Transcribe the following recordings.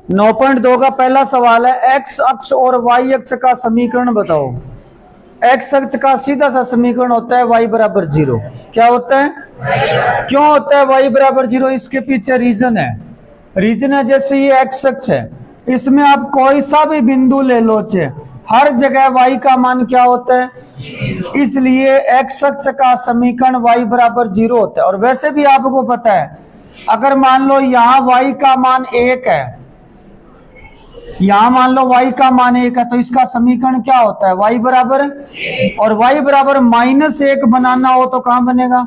9.2 का पहला सवाल है, एक्स अक्ष और वाई अक्ष का समीकरण बताओ। एक्स अक्ष का सीधा सा समीकरण होता है y बराबर 0। क्या होता है? क्यों होता है y बराबर 0? इसके पीछे रीजन है। रीजन है, जैसे ये एक्स अक्ष है, इसमें आप कोई सा भी बिंदु ले लो, हर जगह y का मान क्या होता है? इसलिए एक्स अक्ष का समीकरण y बराबर 0 होता है। और वैसे भी आपको पता है, अगर मान लो यहाँ y का मान 1 है, यहां मान लो y का मान 1 है, तो इसका समीकरण क्या होता है? y बराबर, और y बराबर -1 बनाना हो तो कहां बनेगा?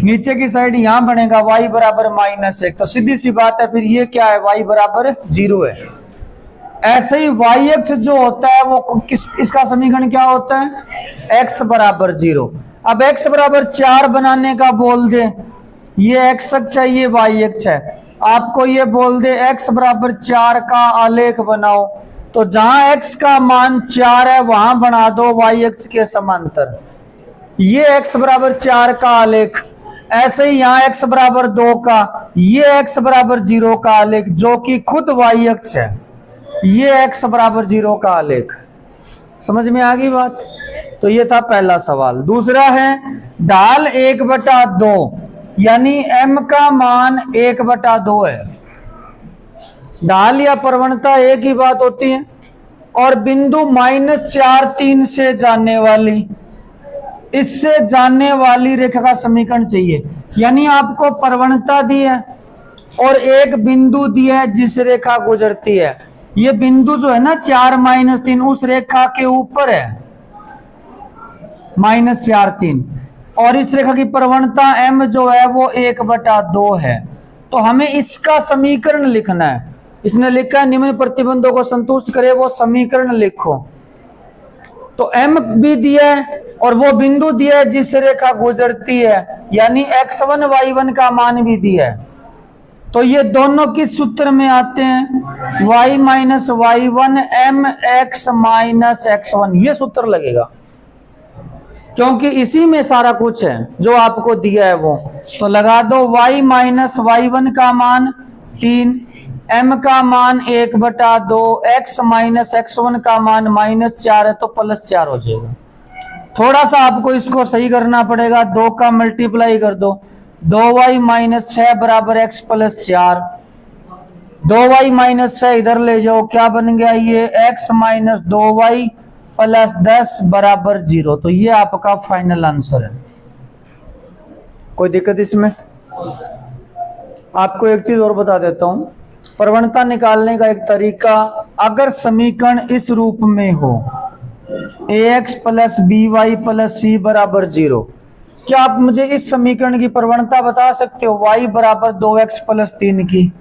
नीचे की साइड यहां बनेगा y बराबर -1। तो सीधी सी बात है, फिर ये क्या है? y बराबर 0 है। ऐसे ही y अक्ष जो होता है वो इसका समीकरण क्या होता है? x बराबर 0। अब x बराबर 4 बनाने का बोल दे, ये x अक्ष है, ये y अक्ष है, आपको ये बोल दे x बराबर 4 का आलेख बनाओ, तो जहां x का मान 4 है वहां बना दो y अक्ष के समांतर, ये x बराबर 4 का आलेख। ऐसे ही यहाँ x बराबर 2 का, ये x बराबर 0 का आलेख, जो कि खुद y अक्ष है, ये x बराबर 0 का आलेख। समझ में आ गई बात? तो ये था पहला सवाल। दूसरा है, ढाल 1/2, यानी m का मान 1/2 है। ढाल या प्रवणता एक ही बात होती है। और बिंदु -4 3 से जाने वाली, इससे जाने वाली रेखा का समीकरण चाहिए। यानी आपको प्रवणता दी है और एक बिंदु दिया है जिस रेखा गुजरती है। ये बिंदु जो है ना 4 -3 उस रेखा के ऊपर है, -4 3, और इस रेखा की प्रवणता m जो है वो 1/2 है। तो हमें इसका समीकरण लिखना है। इसने लिखा है निम्न प्रतिबंधों को संतुष्ट करे वो समीकरण लिखो। तो m भी दिया है और वो बिंदु दिया है जिस रेखा गुजरती है, यानी x1 y1 का मान भी दिया है। तो ये दोनों किस सूत्र में आते हैं? y - y1 mx - x1, ये सूत्र लगेगा, क्योंकि इसी में सारा कुछ है जो आपको दिया है वो। तो लगा दो y - y1 का मान 3, m का मान 1/2, x - x1 का मान -4 है, तो +4 हो जाएगा। थोड़ा सा आपको इसको सही करना पड़ेगा, 2 का मल्टीप्लाई कर दो, 2y - 6 बराबर x + 4। 2y - 6 इधर ले जाओ, क्या बन गया? ये x - 2y + 10 बराबर 0। तो ये आपका फाइनल आंसर है। कोई दिक्कत इसमें? आपको एक चीज और बता देता हूं, प्रवणता निकालने का एक तरीका, अगर समीकरण इस रूप में हो ax + by + c बराबर 0, क्या आप मुझे इस समीकरण की प्रवणता बता सकते हो? y बराबर 2x + 3 की,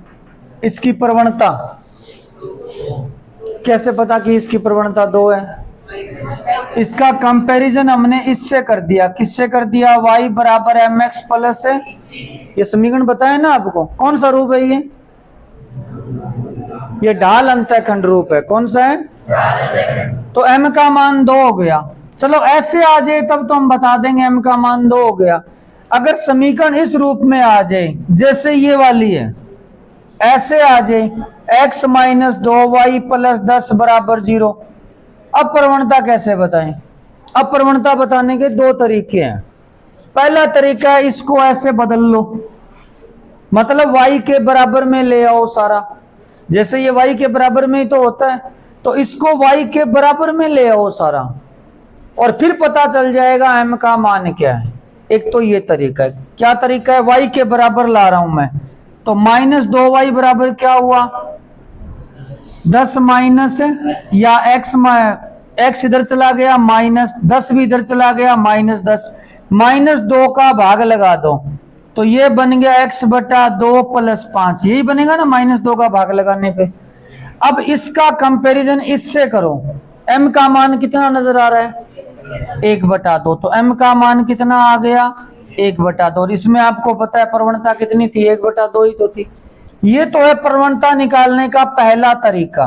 इसकी प्रवणता कैसे पता कि इसकी प्रवणता 2 है? इसका कंपैरिजन हमने इससे कर दिया। किससे कर दिया? y बराबर mx प्लस, ये समीकरण बताया ना आपको। कौन सा रूप है ये ढाल अंतःखंड रूप है। कौन सा है? तो m का मान 2 हो गया। चलो ऐसे आ जाए तब तो हम बता देंगे m का मान 2 हो गया। अगर समीकरण इस रूप में आ जाए, जैसे ये वाली है, ऐसे आ जाए x - 2y + 10 बराबर 0, अब प्रवणता कैसे बताएं? अब प्रवणता बताने के 2 तरीके हैं। पहला तरीका है, इसको ऐसे बदल लो, मतलब y के बराबर में ले आओ सारा। जैसे ये y के बराबर में ही तो होता है, तो इसको y के बराबर में ले आओ सारा, और फिर पता चल जाएगा m का मान क्या है। एक तो ये तरीका है। क्या तरीका है? y के बराबर ला रहा हूं मैं, तो -2y बराबर क्या हुआ? 10 माइनस, या x इधर चला गया, -10 भी इधर चला गया, -10, -2 का भाग लगा दो, तो ये बन गया x/2 + 5। यही बनेगा ना -2 का भाग लगाने पे। अब इसका कंपैरिजन इससे करो, m का मान कितना नजर आ रहा है? 1/2। तो m का मान कितना आ गया? 1/2। और इसमें आपको पता है प्रवणता कितनी थी? 1/2 ही तो थी। ये तो है प्रवणता निकालने का पहला तरीका।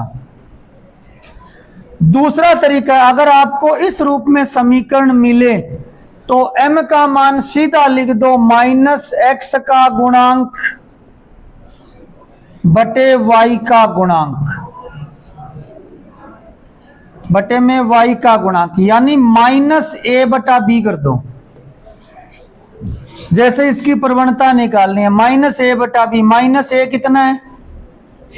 दूसरा तरीका, अगर आपको इस रूप में समीकरण मिले तो m का मान सीधा लिख दो -x का गुणांक बटे y का गुणांक, बटे में y का गुणांक, यानी -a/b कर दो। जैसे इसकी प्रवणता निकालनी है, -a/b, -a कितना है,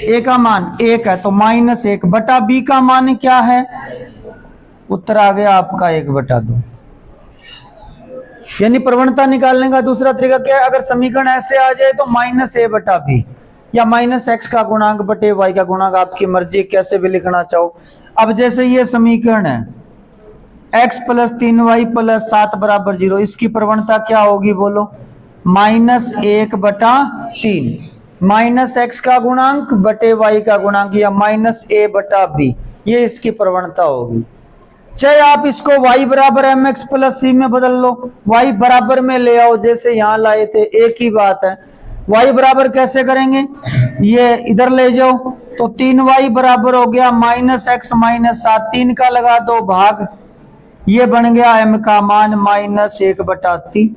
a का मान 1 है, तो -1 बटा b का मान क्या है, उत्तर आ गया आपका 1/2। यानी प्रवणता निकालने का दूसरा तरीका क्या है, अगर समीकरण ऐसे आ जाए तो -a/b या -x का गुणांक बटे y का गुणांक, आपकी मर्जी कैसे भी लिखना चाहो। अब जैसे ये समीकरण है x + 3y + 7 = 0, इसकी प्रवणता क्या होगी बोलो, -1/3 -x का गुणांक बटे y का गुणांक या -a/b, ये इसकी प्रवणता होगी। चाहे आप इसको y बराबर mx + c में बदल लो, y बराबर में ले आओ, जैसे यहां लाए थे, एक ही बात है। y बराबर कैसे करेंगे, ये इधर ले जाओ, तो 3y बराबर हो गया -x - 7, 3 का लगा दो भाग, ये बन गया m का मान -1/3।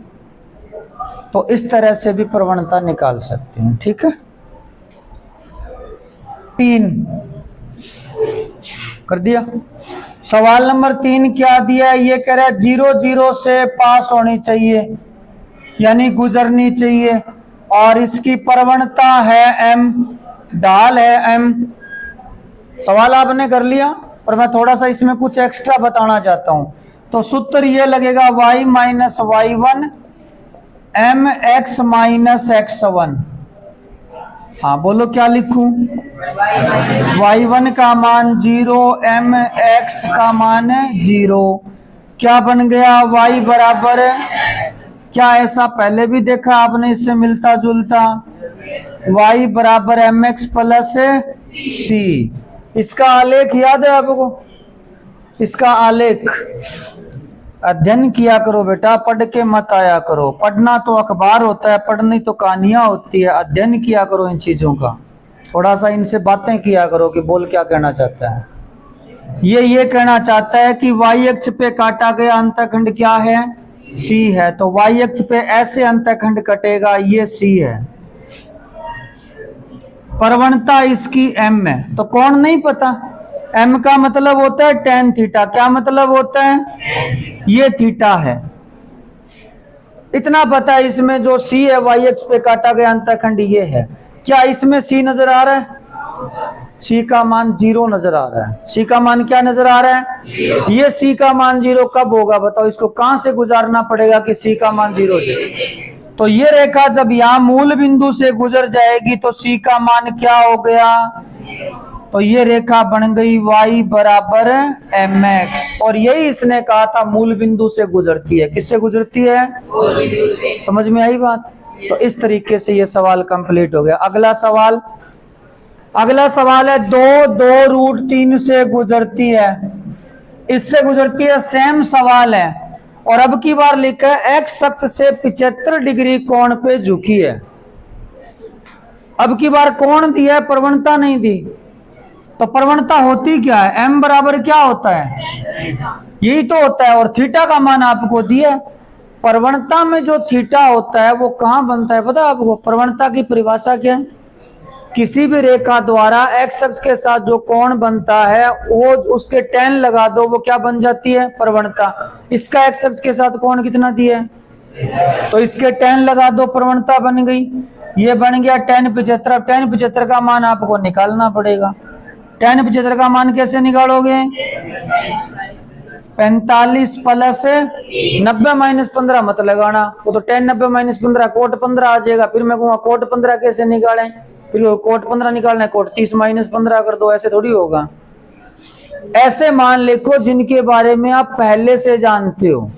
तो इस तरह से भी प्रवणता निकाल सकते हैं, ठीक है। 3 कर दिया। सवाल नंबर 3 क्या दिया है, ये कह रहा है 0 0 से पास होनी चाहिए, यानी गुजरनी चाहिए, और इसकी प्रवणता है m, ढाल है m। सवाल आपने कर लिया, पर मैं थोड़ा सा इसमें कुछ एक्स्ट्रा बताना चाहता हूं। तो सूत्र ये लगेगा y - y1 mx - x1। हाँ बोलो क्या लिखूं, y1 का मान 0, mx का मान 0, क्या बन गया, y बराबर, क्या ऐसा पहले भी देखा आपने इससे मिलता जुलता, y बराबर mx + c। इसका आलेख याद है आपको, इसका आलेख अध्ययन किया करो बेटा, पढ़ के मत आया करो। पढ़ना तो अखबार होता है, पढ़नी तो कहानियां होती है, अध्ययन किया करो इन चीजों का, थोड़ा सा इनसे बातें किया करो कि बोल क्या कहना चाहता है। ये कहना चाहता है कि y अक्ष पे काटा गया अंतःखंड क्या है, C है, तो y अक्ष पे ऐसे अंतःखंड कटेगा, ये C है। प्रवणता इसकी m है, तो कौन नहीं पता, m का मतलब होता है tan थीटा, क्या मतलब होता है, ये थीटा है, इतना पता है। इसमें जो C है, y अक्ष पे काटा गया अंतःखंड ये है। क्या इसमें C नजर आ रहा है, C का मान 0 नजर आ रहा है, C का मान क्या नजर आ रहा है, ये C का मान 0 कब होगा बताओ, इसको कहां से गुजारना पड़ेगा कि C का मान 0 से, तो ये रेखा जब यहाँ मूल बिंदु से गुजर जाएगी तो C का मान क्या हो गया, तो ये रेखा बन गई y बराबर mx, और यही इसने कहा था मूल बिंदु से गुजरती है, किससे गुजरती है, मूल बिंदु से। समझ में आई बात। तो इस तरीके से ये सवाल कंप्लीट हो गया। अगला सवाल है 2 √3 से गुजरती है, इससे गुजरती है, सेम सवाल है, और अब की बार लिखा है x अक्ष से 75 डिग्री कोण पे झुकी है। अब की बार कोण दिया है, प्रवणता नहीं दी, तो प्रवणता होती क्या है, m बराबर क्या होता है, यही तो होता है, और थीटा का मान आपको दिया। प्रवणता में जो थीटा होता है वो कहां बनता है पता है आपको, प्रवणता की परिभाषा क्या है, किसी भी रेखा द्वारा x अक्ष के साथ जो कोण बनता है वो उसके tan लगा दो, वो क्या बन जाती है, प्रवणता। इसका x अक्ष के साथ कोण कितना दिया है, तो इसके tan लगा दो, प्रवणता बन गई। ये बन गया tan 75। tan 75 का मान आपको निकालना पड़ेगा। tan 75 का मान कैसे निकालोगे, 45 + 90 - 15 मत लगाना, वो तो tan 90 - 15 कोट 15 आ जाएगा। फिर मैं कहूँगा कोट 15 कैसे निकालें, फिर कोट 15 निकालना है, कोट 30 - 15 कर दो, ऐसे थोड़ी होगा। ऐसे मान लिखो जिनके बारे में आप पहले से जानते हो।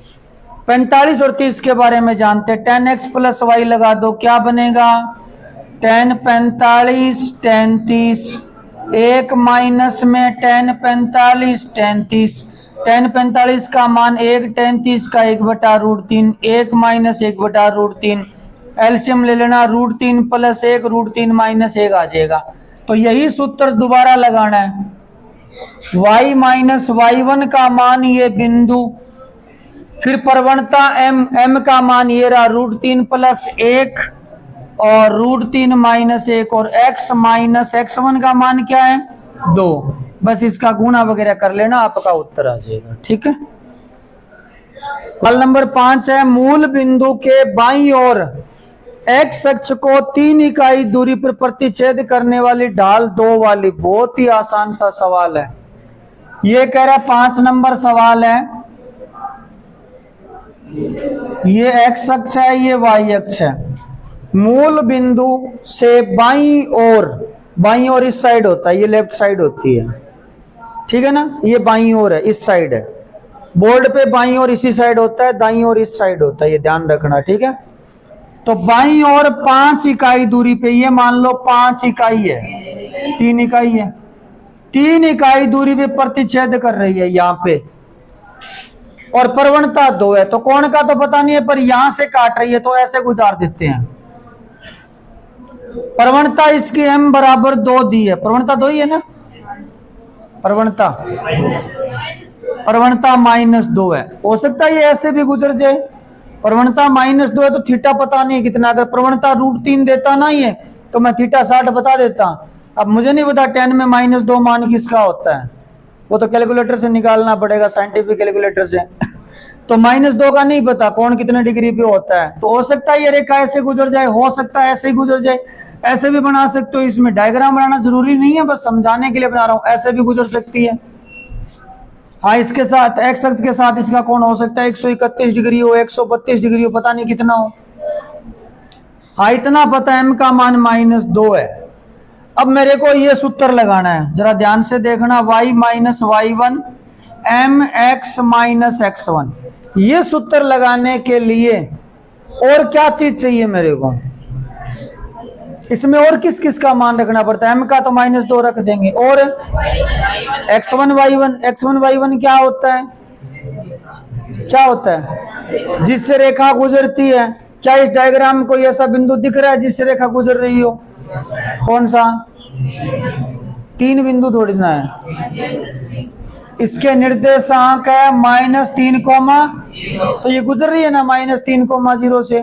45 और 30 के बारे में जानते हैं, tan x + y लगा दो, क्या बनेगा, tan 45 tan 30, एक माइनस में tan 45 tan 30, tan 45 का मान 1, tan 30 का 1/√3, 1 - 1/√3, एलसीएम ले लेना, √3 + 1 √3 - 1 आ जाएगा। तो यही सूत्र दोबारा लगाना है, y - y1 का मान ये बिंदु, फिर प्रवणता m का मान ये रहा √3 + 1, और √3 माइनस 1 और x माइनस x1 का मान क्या है 2। बस इसका गुणा वगैरह कर लेना, आपका उत्तर आ जाएगा। ठीक है। सवाल नंबर 5 है, मूल बिंदु के बाईं ओर x अक्ष को 3 इकाई दूरी पर प्रतिच्छेद करने वाली ढाल 2 वाली। बहुत ही आसान सा सवाल है। ये कह रहा है 5 नंबर सवाल है, ये x अक्ष है, ये y अक्ष है। मूल बिंदु से बाईं ओर इस साइड होता है, ये लेफ्ट साइड होती है, ठीक है ना। ये बाईं ओर है, इस साइड है। बोर्ड पे बाईं ओर इसी साइड होता है, दाईं ओर इस साइड होता है, ये ध्यान रखना। ठीक है। तो बाईं ओर 5 इकाई दूरी पे, ये मान लो 5 इकाई है, 3 इकाई है, 3 इकाई दूरी पे प्रतिच्छेद कर रही है यहाँ पे, और प्रवणता 2 है। तो कोण का तो पता नहीं है, पर यहां से काट रही है तो ऐसे गुजार देते हैं। प्रवणता इसकी m बराबर 2 दी है, प्रवणता 2 ही है ना, प्रवणता -2 है। हो सकता है ये ऐसे भी गुजर जाए। प्रवणता -2 है तो थीटा पता नहीं कितना। अगर प्रवणता √3 देता ना ये, तो मैं थीटा 60 बता देता। अब मुझे नहीं पता tan में -2 मान किसका होता है, वो तो कैलकुलेटर से निकालना पड़ेगा, साइंटिफिक कैलकुलेटर से। तो -2 का नहीं पता कोण कितने डिग्री पे होता है। तो हो सकता है ये रेखा ऐसे गुजर जाए, हो सकता है ऐसे ही गुजर जाए, ऐसे भी बना सकते हो। इसमें डायग्राम बनाना जरूरी नहीं है, बस समझाने के लिए बना रहा हूं। ऐसे भी गुजर सकती है। हाँ, इसके साथ x अक्ष के साथ इसका कोण हो सकता है 131 डिग्री हो, 132 डिग्री हो, पता नहीं कितना हो। हाँ, इतना पता है m का मान -2 है। अब मेरे को ये सूत्र लगाना है, जरा ध्यान से देखना। y minus y1 mx minus x1। ये सूत्र लगाने के लिए और क्या चीज चाहिए मेरे को? इसमें और किस किस का मान रखना पड़ता है? m का तो -2 रख देंगे, और x1 y1 क्या होता है? क्या होता है? जिससे रेखा गुजरती है। क्या इस डायग्राम को ऐसा बिंदु दिख रहा है जिससे रेखा गुजर रही हो? कौन सा? 3 बिंदु थोड़ी ना है। इसके निर्देशांक है -3, तो ये गुजर रही है ना -3,0 से,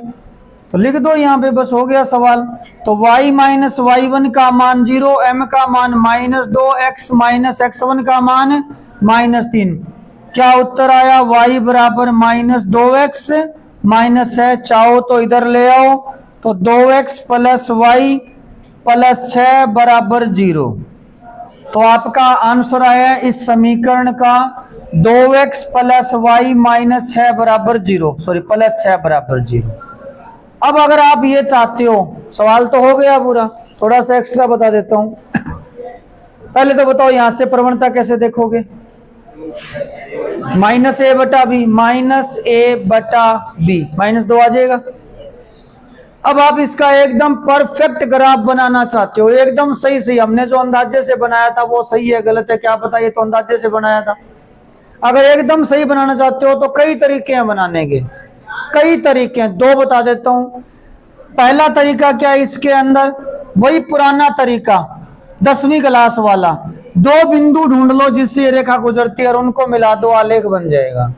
तो लिख दो यहाँ पे, बस हो गया सवाल। तो y माइनस y1 का मान 0, m का मान -2, x माइनस x1 का मान -3। क्या उत्तर आया? y बराबर -2x -6। चाहो तो इधर ले आओ, तो 2x प्लस y प्लस 6 बराबर 0। तो आपका आंसर आया इस समीकरण का 2x प्लस y माइनस 6 बराबर 0, सॉरी प्लस 6 बराबर 0। अब अगर आप ये चाहते हो, सवाल तो हो गया पूरा, थोड़ा सा एक्स्ट्रा बता देता हूं। पहले तो बताओ यहां से प्रवणता कैसे देखोगे? -a/b, -a/b, -2 आ जाएगा। अब आप इसका एकदम परफेक्ट ग्राफ बनाना चाहते हो, एकदम सही। हमने जो अंदाजे से बनाया था वो सही है गलत है क्या पता, ये तो अंदाजे से बनाया था। अगर एकदम सही बनाना चाहते हो तो कई तरीके हैं बनाने के, कई तरीके हैं। 2 बता देता हूं। पहला तरीका क्या है? इसके अंदर वही पुराना तरीका 10वीं क्लास वाला, 2 बिंदु ढूंढ लो जिससे रेखा गुजरती है और उनको मिला दो, आलेख बन जाएगा।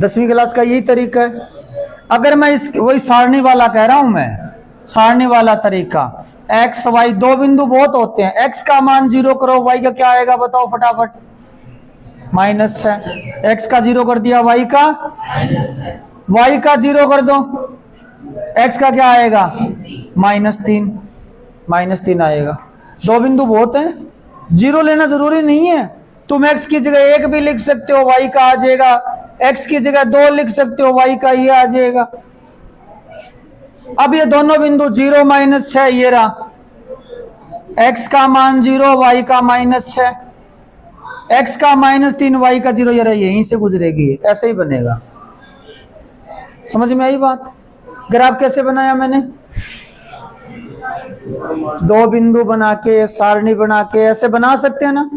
10वीं क्लास का यही तरीका है। अगर मैं इस वही सारणी वाला कह रहा हूं, मैं सारणी वाला तरीका, x y 2 बिंदु बहुत होते हैं। x का मान 0 करो, y का क्या आएगा बताओ फटाफट? -6। x का 0 कर दिया, y का 0 कर दो, x का क्या आएगा? -3 आएगा। 2 बिंदु बहुत है, 0 लेना जरूरी नहीं है। तुम x की जगह 1 भी लिख सकते हो, y का आ जाएगा। x की जगह 2 लिख सकते हो, y का ये आ जाएगा। अब ये दोनों बिंदु 0 -6, ये रहा, x का मान 0, y का -6, x का -3, y का 0, ये रहा, यहीं से गुजरेगी, ऐसे ही बनेगा। समझ में आई बात? ग्राफ कैसे बनाया मैंने? 2 बिंदु बना के, सारणी बना के, ऐसे बना सकते हैं ना।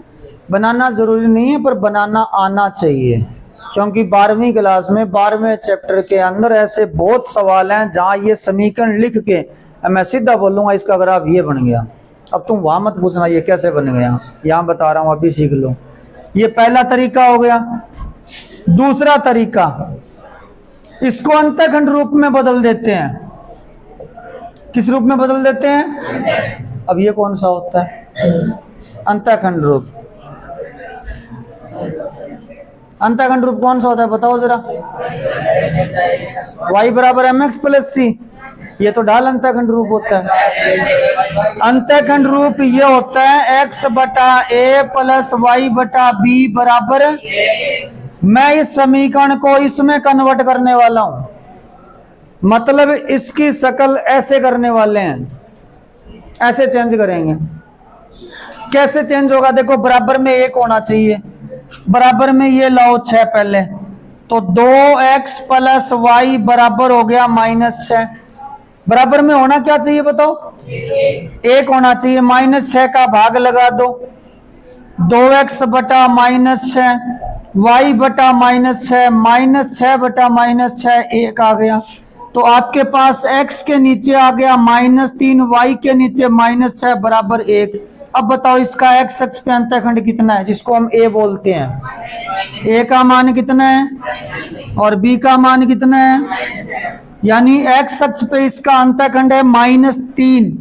बनाना जरूरी नहीं है, पर बनाना आना चाहिए, क्योंकि 12वीं क्लास में 12वें चैप्टर के अंदर ऐसे बहुत सवाल हैं जहां ये समीकरण लिख के मैं सीधा बोलूंगा इसका ग्राफ ये बन गया। अब तुम वहां मत पूछना ये कैसे बन गया, यहां बता रहा हूं, अभी सीख लो। ये पहला तरीका हो गया। दूसरा तरीका, इसको अंतःखंड रूप में बदल देते हैं। किस रूप में बदल देते हैं? अब ये कौन सा होता है? अंतःखंड रूप। अंतःखंड रूप कौन सा होता है बताओ जरा? y बराबर mx प्लस सी, ये तो ढाल अंतःखंड रूप होता है। अंतःखंड रूप ये होता है x बटा a प्लस y बटा b बराबर। मैं इस समीकरण को इसमें कन्वर्ट करने वाला हूं, मतलब इसकी शक्ल ऐसे करने वाले हैं, ऐसे चेंज करेंगे। कैसे चेंज होगा? देखो बराबर में एक होना चाहिए, बराबर में ये लाओ 6 पहले, तो 2x प्लस वाई बराबर हो गया -6। बराबर में होना क्या चाहिए बताओ? 1 होना चाहिए। -6 का भाग लगा दो, 2x बटा -6 y बटा -6 -6 बटा -6 1 आ गया। तो आपके पास x के नीचे आ गया -3, y के नीचे -6 बराबर 1। अब बताओ इसका x अक्ष पे अंतःखंड कितना है, जिसको हम a बोलते हैं? a का मान कितना है और b का मान कितना है? यानी x अक्ष पे इसका अंतःखंड है -3,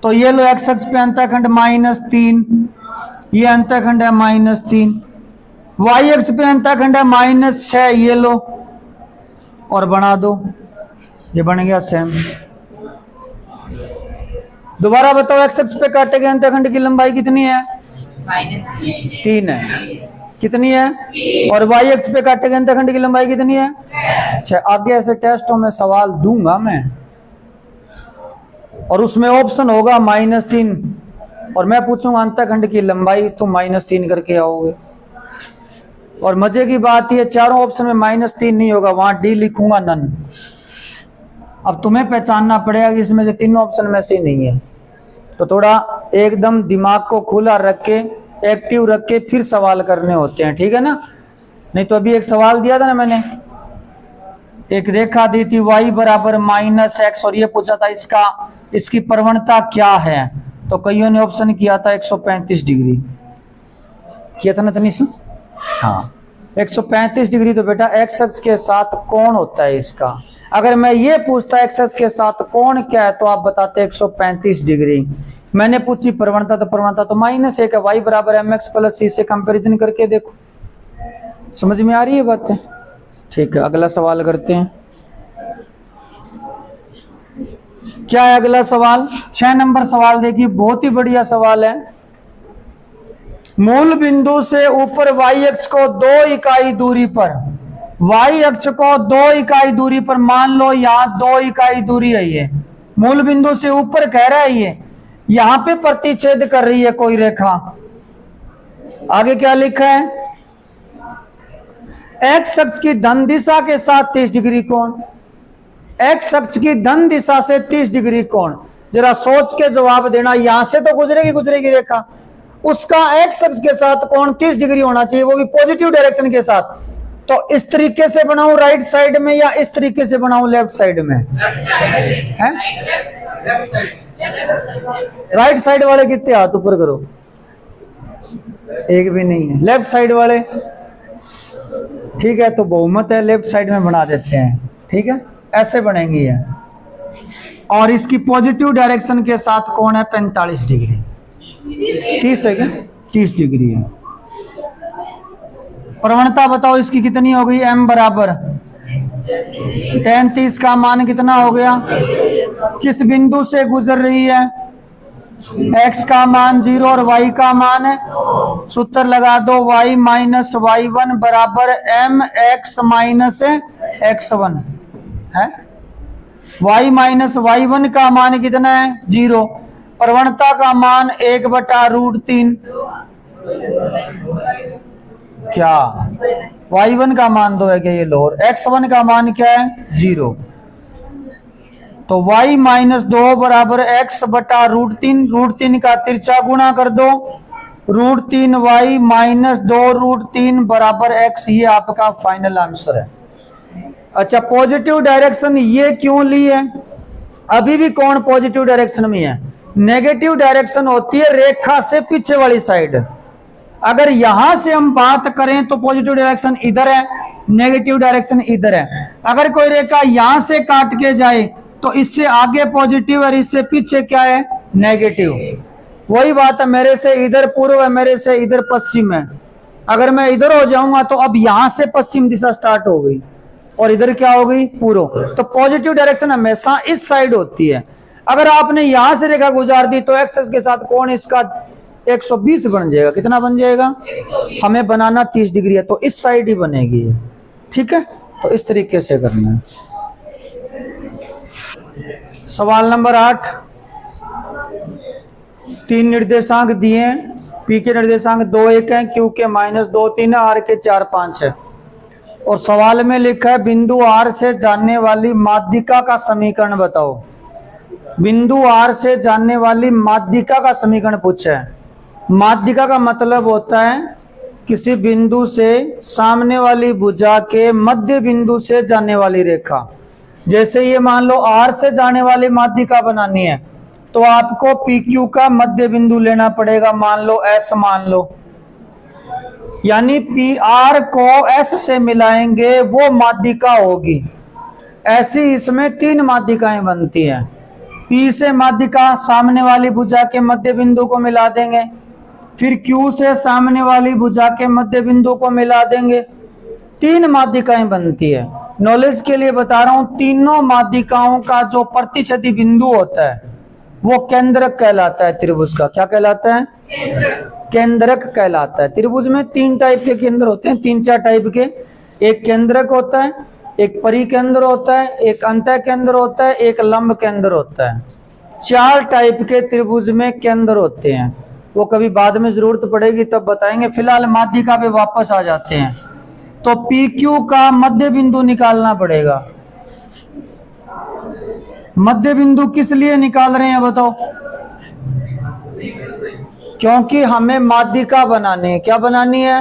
तो ये लो x अक्ष पे अंतःखंड -3, ये अंतःखंड है -3। y अक्ष पे अंतःखंड है -6, ये लो और बना दो, ये बन गया सेम। दोबारा बताओ x अक्ष पे काटे गए अंतःखंड की लंबाई कितनी है? -3 है। कितनी है? और y अक्ष पे काटे गए अंतःखंड की लंबाई कितनी है? 6। आगे ऐसे टेस्टों में सवाल दूंगा मैं और उसमें ऑप्शन होगा -3 और मैं पूछूंगा अंतःखंड की लंबाई, तो -3 करके आओगे। और मजे की बात ये चारों ऑप्शन में -3 नहीं होगा, वहां डी लिखूंगा नन। अब तुम्हें पहचानना पड़ेगा कि इसमें से तीनों ऑप्शन में से नहीं है, तो थोड़ा एकदम दिमाग को खुला रख के, एक्टिव रख के फिर सवाल करने होते हैं, ठीक है ना? नहीं तो अभी एक सवाल दिया था ना मैंने, एक रेखा दी थी y बराबर -x और ये पूछा था इसकी प्रवणता क्या है, तो कईयों ने ऑप्शन किया था 135 डिग्री किया था ना तनिष? हाँ 135 डिग्री। तो बेटा x अक्ष के साथ कोण होता है इसका। अगर मैं ये पूछता x अक्ष के साथ कोण क्या है, तो आप बताते 135 डिग्री। मैंने पूछी प्रवणता, तो प्रवणता तो -1 है, y बराबर mx प्लस c से कंपैरिजन करके देखो। समझ में आ रही है बातें? ठीक है, अगला सवाल करते हैं। क्या है अगला सवाल? 6 नंबर सवाल देखिए, बहुत ही बढ़िया सवाल है। मूल बिंदु से ऊपर y अक्ष को 2 इकाई दूरी पर, y अक्ष को 2 इकाई दूरी पर, मान लो यहां 2 इकाई दूरी है, ये मूल बिंदु से ऊपर कह रहा है, ये यहां पे प्रतिच्छेद कर रही है कोई रेखा। आगे क्या लिखा है? x अक्ष की धन दिशा के साथ 30 डिग्री कोण, x अक्ष की धन दिशा से 30 डिग्री कोण। जरा सोच के जवाब देना, यहां से तो गुजरेगी रेखा, उसका x अक्ष के साथ कोण 30 डिग्री होना चाहिए, वो भी पॉजिटिव डायरेक्शन के साथ। तो इस तरीके से बनाऊं राइट साइड में या इस तरीके से बनाऊं लेफ्ट साइड में? राइट साइड वाले कितने हाथ ऊपर करो? एक भी नहीं है। लेफ्ट साइड वाले? ठीक है, तो बहुमत है, लेफ्ट साइड में बना देते हैं। ठीक है, ऐसे बनेंगी ये। और इसकी पॉजिटिव डायरेक्शन के साथ कोण है 45 डिग्री। 30 है क्या? 30 डिग्री है। प्रवणता बताओ इसकी कितनी हो गई? m बराबर tan 30 का मान कितना हो गया? किस बिंदु से गुजर रही है? x का मान 0 और y का मान है, सूत्र लगा दो, y माइनस y1 बराबर mx माइनस x1 है। y माइनस y1 का मान कितना है? 0। प्रवणता का मान 1/√3। क्या y1 का मान 2 है क्या? ये लोअर। x1 का मान क्या है? 0। तो y माइनस 2 बराबर x/√3। √3 का तिरछा गुणा कर दो, √3y माइनस 2√3 बराबर x। ये आपका फाइनल आंसर है। अच्छा, पॉजिटिव डायरेक्शन ये क्यों ली है? अभी भी कौन पॉजिटिव डायरेक्शन में है? नेगेटिव डायरेक्शन होती है रेखा से पीछे वाली साइड। अगर यहां से हम बात करें तो पॉजिटिव डायरेक्शन इधर है, नेगेटिव डायरेक्शन इधर है। अगर कोई रेखा यहां से काट के जाए तो इससे आगे पॉजिटिव और इससे पीछे क्या है, नेगेटिव। वही बात है, मेरे से इधर पूर्व है, मेरे से इधर पश्चिम है। अगर मैं इधर हो जाऊंगा तो अब यहां से पश्चिम दिशा स्टार्ट हो गई और इधर क्या हो गई, पूर्व। तो पॉजिटिव डायरेक्शन हमेशा इस साइड होती है। अगर आपने यहां से रेखा गुजार दी तो एक्स के साथ कोण इसका 120 बन जाएगा। कितना बन जाएगा, हमें बनाना 30 डिग्री है तो इस साइड ही बनेगी, ठीक है। तो इस तरीके से करना है। सवाल नंबर 8, 3 निर्देशांक दिए, पी के निर्देशांक 2 1 है, क्यू के -2 3 है, आर के 4 5 है। और सवाल में लिखा है बिंदु आर से जाने वाली माध्यिका का समीकरण बताओ। बिंदु आर से जाने वाली माध्यिका का समीकरण पूछा है। माध्यिका का मतलब होता है किसी बिंदु से सामने वाली भुजा के मध्य बिंदु से जाने वाली रेखा। जैसे ये मान लो आर से जाने वाली माध्यिका बनानी है तो आपको पी क्यू का मध्य बिंदु लेना पड़ेगा, मान लो एस मान लो, यानी पी आर को एस से मिलाएंगे वो माध्यिका होगी। ऐसी इसमें 3 माध्यिकाएं बनती हैं। पी से माध्यिका सामने वाली भुजा के मध्य बिंदु को मिला देंगे, फिर क्यू से सामने वाली भुजा के मध्य बिंदु को मिला देंगे। 3 माध्यिकाएं बनती है। नॉलेज के लिए बता रहा हूं, तीनों माध्यिकाओं का जो प्रतिच्छेदी बिंदु होता है वो केंद्रक कहलाता है त्रिभुज का। क्या कहलाता है, केंद्रक कहलाता है। त्रिभुज में 3 टाइप के केंद्र होते हैं, 3-4 टाइप के। एक केंद्रक होता है, एक परिकेंद्र होता है, एक अंतः केंद्र होता है, एक लंब केंद्र होता है। 4 टाइप के त्रिभुज में केंद्र होते हैं। वो कभी बाद में जरूरत पड़ेगी तब बताएंगे, फिलहाल माध्यिका पे वापस आ जाते हैं। तो पी क्यू का मध्य बिंदु निकालना पड़ेगा। मध्य बिंदु किस लिए निकाल रहे हैं बताओ, क्योंकि हमें माध्यिका बनानी है। क्या बनानी है,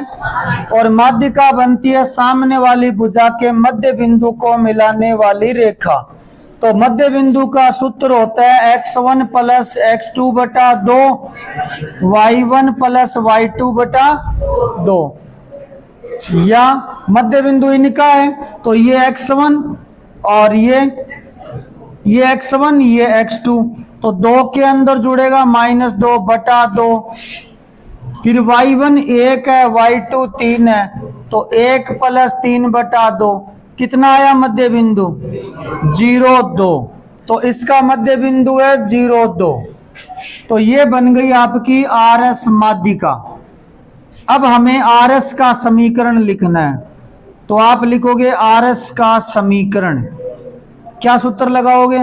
और माध्यिका बनती है सामने वाली भुजा के मध्य बिंदु को मिलाने वाली रेखा। तो मध्य बिंदु का सूत्र होता है x1 + x2 बटा 2 y1 + y2 बटा 2, या मध्य बिंदु इनका है तो ये x1 और ये x1 ये x2, तो 2 के अंदर जुड़ेगा -2 बटा 2, फिर y1 1 है, y2 3 है, तो 1 + 3 बटा 2 कितना आया मध्य बिंदु 0 2। तो इसका मध्य बिंदु है 0 2। तो ये बन गई आपकी आर एस माध्यिका। अब हमें आर एस का समीकरण लिखना है, तो आप लिखोगे आर एस का समीकरण। क्या सूत्र लगाओगे,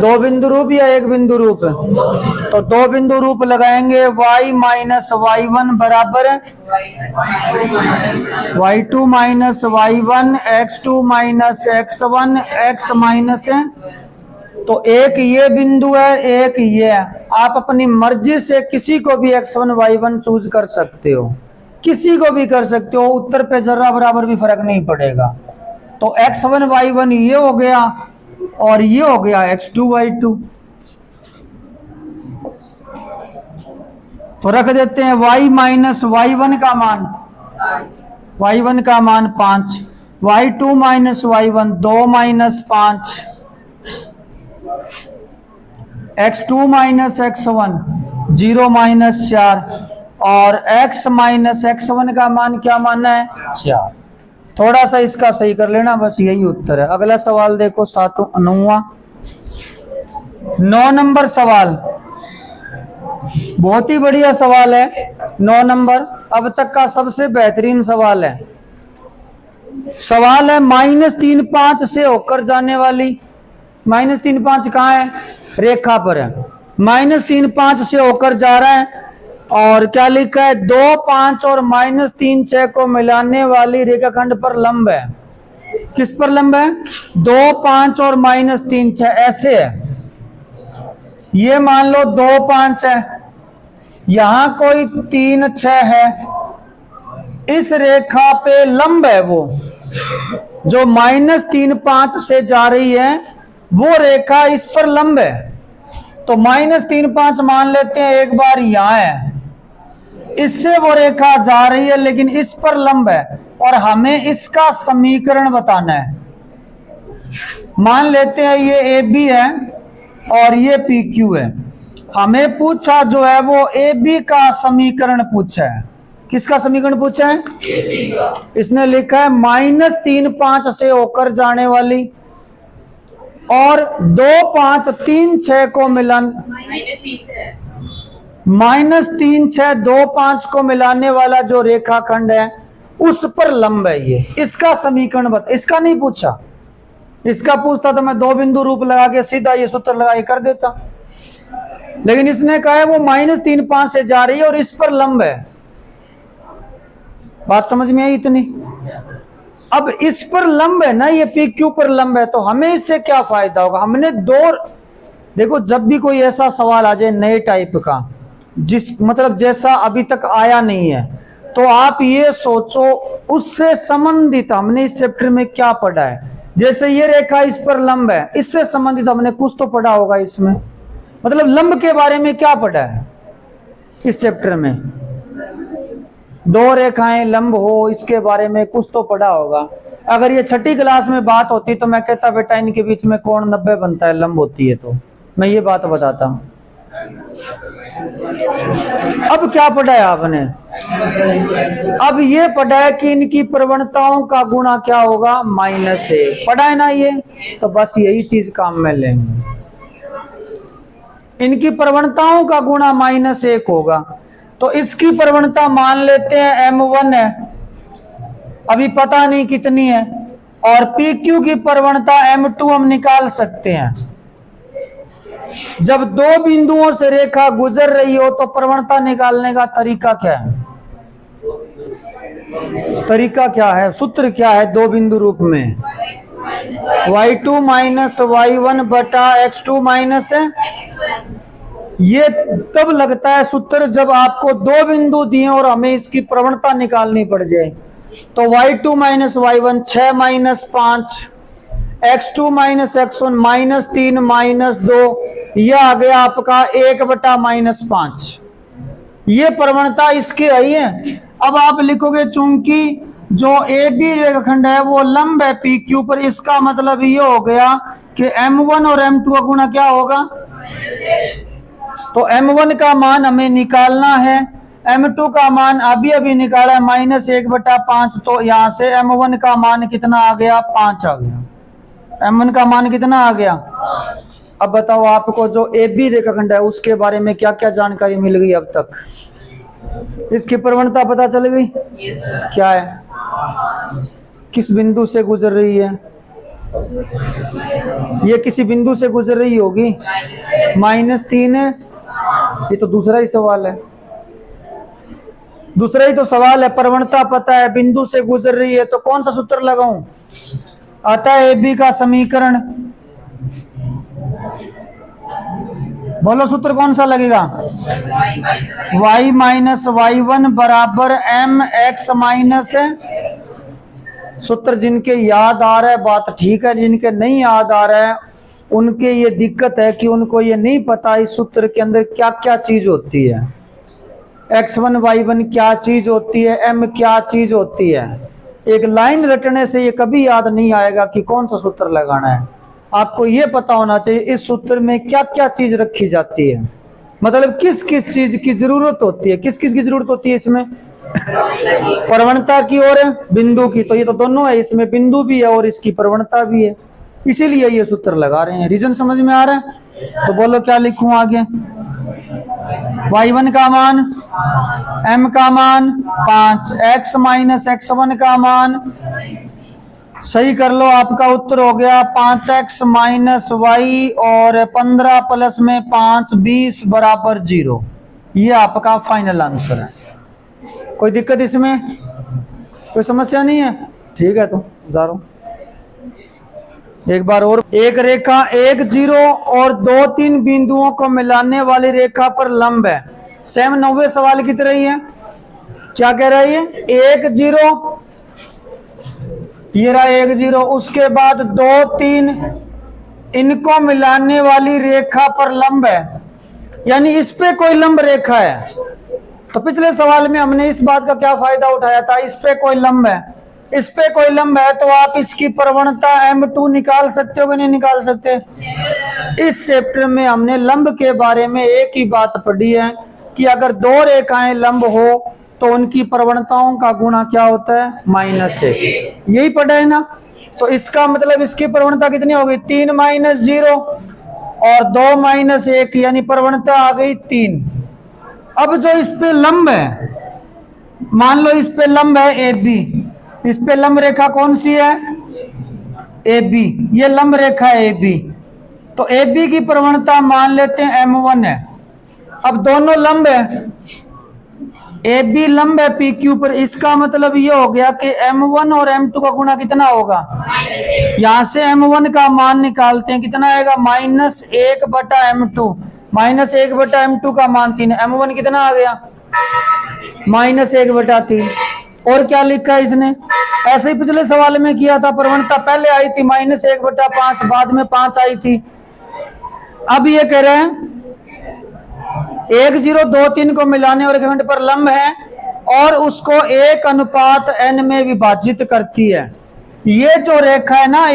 2 बिंदु रूप या 1 बिंदु रूप, तो 2 बिंदु रूप लगाएंगे। y - y1 बराबर y2 - y1 x2 - x1 x minus है, तो एक ये बिंदु है, एक ये है। आप अपनी मर्जी से किसी को भी x1 y1 चूज कर सकते हो, किसी को भी कर सकते हो, उत्तर पे जरा बराबर भी फर्क नहीं पड़ेगा। तो x1 y1 ये हो गया और ये हो गया x2 y2। तो रख देते हैं y - y1 का मान, y1 का मान 5, y2 - y1 2 - 5, x2 - x1 0 - 4, और x - x1 का मान क्या माना है 4। थोड़ा सा इसका सही कर लेना, बस यही उत्तर है। अगला सवाल देखो, 9वां 9 नंबर सवाल, बहुत ही बढ़िया सवाल है। 9 नंबर अब तक का सबसे बेहतरीन सवाल है। सवाल है -3 5 से होकर जाने वाली, -3 5 कहाँ है, रेखा पर है। -3 5 से होकर जा रहा है और क्या लिखा है, 2 5 और -3 6 को मिलाने वाली रेखाखंड पर लंब है। किस पर लंब है, 2 5 और -3 6 ऐसे है। ये मान लो 2 5 है, यहां कोई 3 6 है, इस रेखा पे लंब है वो जो -3 5 से जा रही है, वो रेखा इस पर लंब है। तो -3 5 मान लेते हैं एक बार, यहां है, इससे वो रेखा जा रही है लेकिन इस पर लंब है, और हमें इसका समीकरण बताना है। मान लेते हैं ये ए बी है और ये पी क्यू है। हमें पूछा जो है वो ए बी का समीकरण पूछा है। किसका समीकरण पूछा है? इसने लिखा है -3 5 से होकर जाने वाली और 2 5 3 6 को मिलान -3 6 2 5 को मिलाने वाला जो रेखाखंड है उस पर लंब है ये। इसका समीकरण बता। इसका नहीं पूछा, इसका पूछता तो मैं 2 बिंदु रूप लगा के सीधा ये सूत्र लगा के कर देता, लेकिन इसने कहा है वो -3 5 से जा रही है और इस पर लंब है। बात समझ में आई इतनी? अब इस पर लंब है ना, ये पी क्यू पर लंब है, तो हमें इससे क्या फायदा होगा? हमने देखो जब भी कोई ऐसा सवाल आ जाए नए टाइप का, जिस मतलब जैसा अभी तक आया नहीं है, तो आप ये सोचो उससे संबंधित हमने इस चैप्टर में क्या पढ़ा है। जैसे ये रेखा इस पर लंब है, इससे संबंधित हमने कुछ तो पढ़ा होगा इसमें, मतलब लंब के बारे में क्या पढ़ा है इस चैप्टर में। 2 रेखाएं लंब हो इसके बारे में कुछ तो पढ़ा होगा। अगर ये 6ठी क्लास में बात होती तो मैं कहता बेटा इनके बीच में कोण 90 बनता है, लंब होती है, तो मैं ये बात बताता हूं। अब क्या पढ़ा है आपने? अब ये पढ़ा है कि इनकी प्रवणताओं का गुणा क्या होगा? -1 पढ़ा है ना ये, तो बस यही चीज काम में लेंगे। इनकी प्रवणताओं का गुणा -1 होगा, तो इसकी प्रवणता मान लेते हैं m1 है, अभी पता नहीं कितनी है, और PQ की प्रवणता m2 हम निकाल सकते हैं। जब 2 बिंदुओं से रेखा गुजर रही हो तो प्रवणता निकालने का तरीका क्या है? तरीका क्या है, सूत्र क्या है 2 बिंदु रूप में? y2 y1 बटा x2 माइनस है। ये तब लगता है सूत्र जब आपको 2 बिंदु दिए और हमें इसकी प्रवणता निकालनी पड़ जाए। तो y2 y1 6 5 x2 x1 -3 -2, यह आ गया आपका 1 बटा -5। ये प्रवणता इसकी आई है। अब आप लिखोगे चूंकि जो ए बी रेखाखंड है वो लंब है पी क्यू पर, इसका मतलब ये हो गया कि m1 और m2 का गुणा क्या होगा? तो m1 का मान हमें निकालना है, m2 का मान अभी निकाला है -1 बटा 5, तो यहां से m1 का मान कितना आ गया? 5 आ गया। m1 का मान कितना आ गया? अब बताओ आपको जो ए बी रेखाखंड है उसके बारे में क्या क्या जानकारी मिल गई अब तक? इसकी प्रवणता पता चल गई? क्या है? किस बिंदु से गुजर रही है? ये किसी बिंदु से गुजर रही होगी, -3 है। ये तो दूसरा ही सवाल है, दूसरा ही तो सवाल है। प्रवणता पता है, बिंदु से गुजर रही है, तो कौन सा सूत्र लगाऊं? आता है ए बी का समीकरण, बोलो सूत्र कौन सा लगेगा? y y1 बराबर mx माइनस है। सूत्र जिनके याद आ रहा है बात ठीक है, जिनके नहीं याद आ रहा है उनके ये दिक्कत है कि उनको ये नहीं पता इस सूत्र के अंदर क्या क्या चीज होती है। x1 y1 क्या चीज होती है, m क्या चीज होती है। एक लाइन रटने से ये कभी याद नहीं आएगा कि कौन सा सूत्र लगाना है। आपको ये पता होना चाहिए इस सूत्र में क्या क्या चीज रखी जाती है, मतलब किस किस चीज की जरूरत होती है। किस किस की जरूरत होती है इसमें? प्रवणता की और बिंदु की, तो ये तो दोनों है, इसमें बिंदु भी है और इसकी प्रवणता भी है, इसीलिए ये सूत्र लगा रहे हैं। रीजन समझ में आ रहा है? तो बोलो क्या लिखूं आगे? y1 का मान, m का मान 5, x x1 का मान, सही कर लो, आपका उत्तर हो गया 5x y और 15 प्लस में 5 20 बराबर 0। ये आपका फाइनल आंसर है। कोई दिक्कत इसमें? कोई समस्या नहीं है? ठीक है, तो जा रहा हूं एक बार और। एक रेखा 1 0 और 2 3 बिंदुओं को मिलाने वाली रेखा पर लंब है। सेम 90 सवाल की तरह ही है। क्या कह रहा है ये? 1 0, ये रहा 1 0, उसके बाद 2 3 इनको मिलाने वाली रेखा पर लंब है, यानी इस पे कोई लंब रेखा है। तो पिछले सवाल में हमने इस बात का क्या फायदा उठाया था? इस पे कोई लंब है, इस पे कोई लंब है तो आप इसकी प्रवणता M2 निकाल सकते हो कि नहीं निकाल सकते? इस चैप्टर में हमने लंब के बारे में एक ही बात पढ़ी है कि अगर दो रेखाएं लंब हो तो उनकी प्रवणताओं का गुणा क्या होता है? -1। यही पढ़ा है ना। तो इसका मतलब इसकी प्रवणता कितनी होगी? 3 - 0 और 2 - 1 यानी प्रवणता आ गई 3। अब जो इस पे लंब है, मान लो इस पे लंब है AB, इस पे लंब रेखा कौन सी है? AB। ये लंब रेखा है AB, तो AB की प्रवणता मान लेते हैं M1 है। अब दोनों लंब है, AB लंब है PQ पर, इसका मतलब ये हो गया कि M1 और M2 का गुणा कितना होगा? यहां से M1 का मान निकालते हैं, कितना आएगा? -1/M2। -1/M2 का मान 3, M1 कितना आ गया? -1/3। और क्या लिखा है इसने? ऐसे ही पिछले सवाल में किया था, प्रवणता पहले आई थी -1/5, बाद में 5 आई थी। अब ये कह रहे हैं 1 0 2 3 को मिलाने और रेखाखंड पर लंब है और उसको 1:n में विभाजित करती है। ये जो रेखा है ना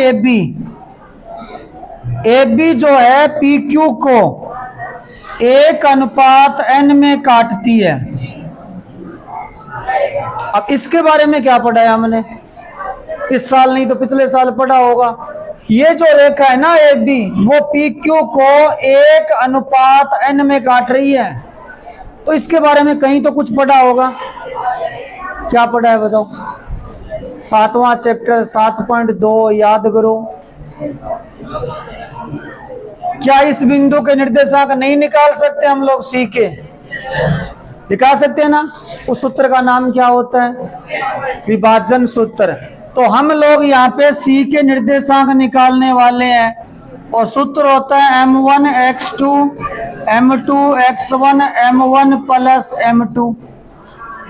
AB जो है PQ को 1:n में काटती है। अब इसके बारे में क्या पढ़ा है हमने? इस साल नहीं तो पिछले साल पढ़ा होगा। ये जो रेखा है ना AB, वो PQ को 1:n में काट रही है। तो इसके बारे में कहीं तो कुछ पढ़ा होगा। क्या पढ़ा है बताओ? 7वां चैप्टर 7.2 याद करो। क्या इस बिंदु के निर्देशांक नहीं निकाल सकते हम लोग? सी के निकाल सकते हैं ना। उस सूत्र का नाम क्या होता है? विभाजन सूत्र। तो हम लोग यहाँ पे सी के निर्देशांक निकालने वाले हैं और सूत्र होता है M1 x2 M2 x1 M1 + M2।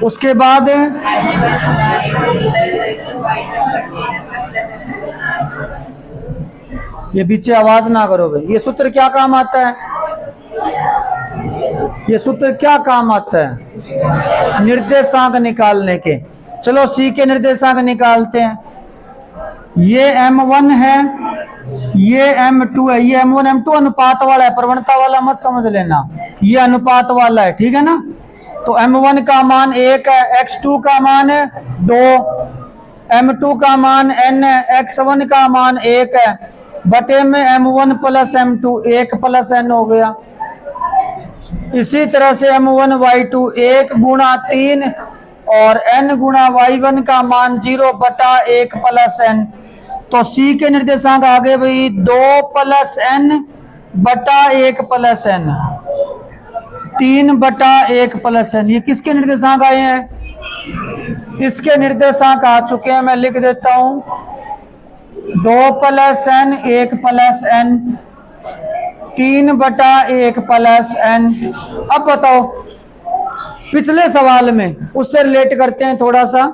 उसके बाद ये पीछे आवाज ना करो भाई। ये सूत्र क्या काम आता है? ये सूत्र क्या काम आता है? निर्देशांक निकालने के। चलो सी के निर्देशांक निकालते हैं। ये M1 है, ये M2 है। ये M1 M2 अनुपात वाला है, प्रवणता वाला मत समझ लेना। ये अनुपात वाला है, ठीक है ना। तो M1 का मान 1 है, X2 का मान 2, M2 का मान n है, X1 का मान 1 है, बटे में M1 + M2 1 + n हो गया। इसी तरह से M1 Y2 1 × 3 और n × Y1 का मान 0/1 + n। तो C के निर्देशांक आ गए भाई 2 + n/1 + n, 3/1 + n। ये किसके निर्देशांक आए हैं? इसके निर्देशांक आ चुके हैं। मैं लिख देता हूं 2 + n 1 + n 3/1 + n। अब बताओ पिछले सवाल में उससे रिलेट करते हैं थोड़ा सा।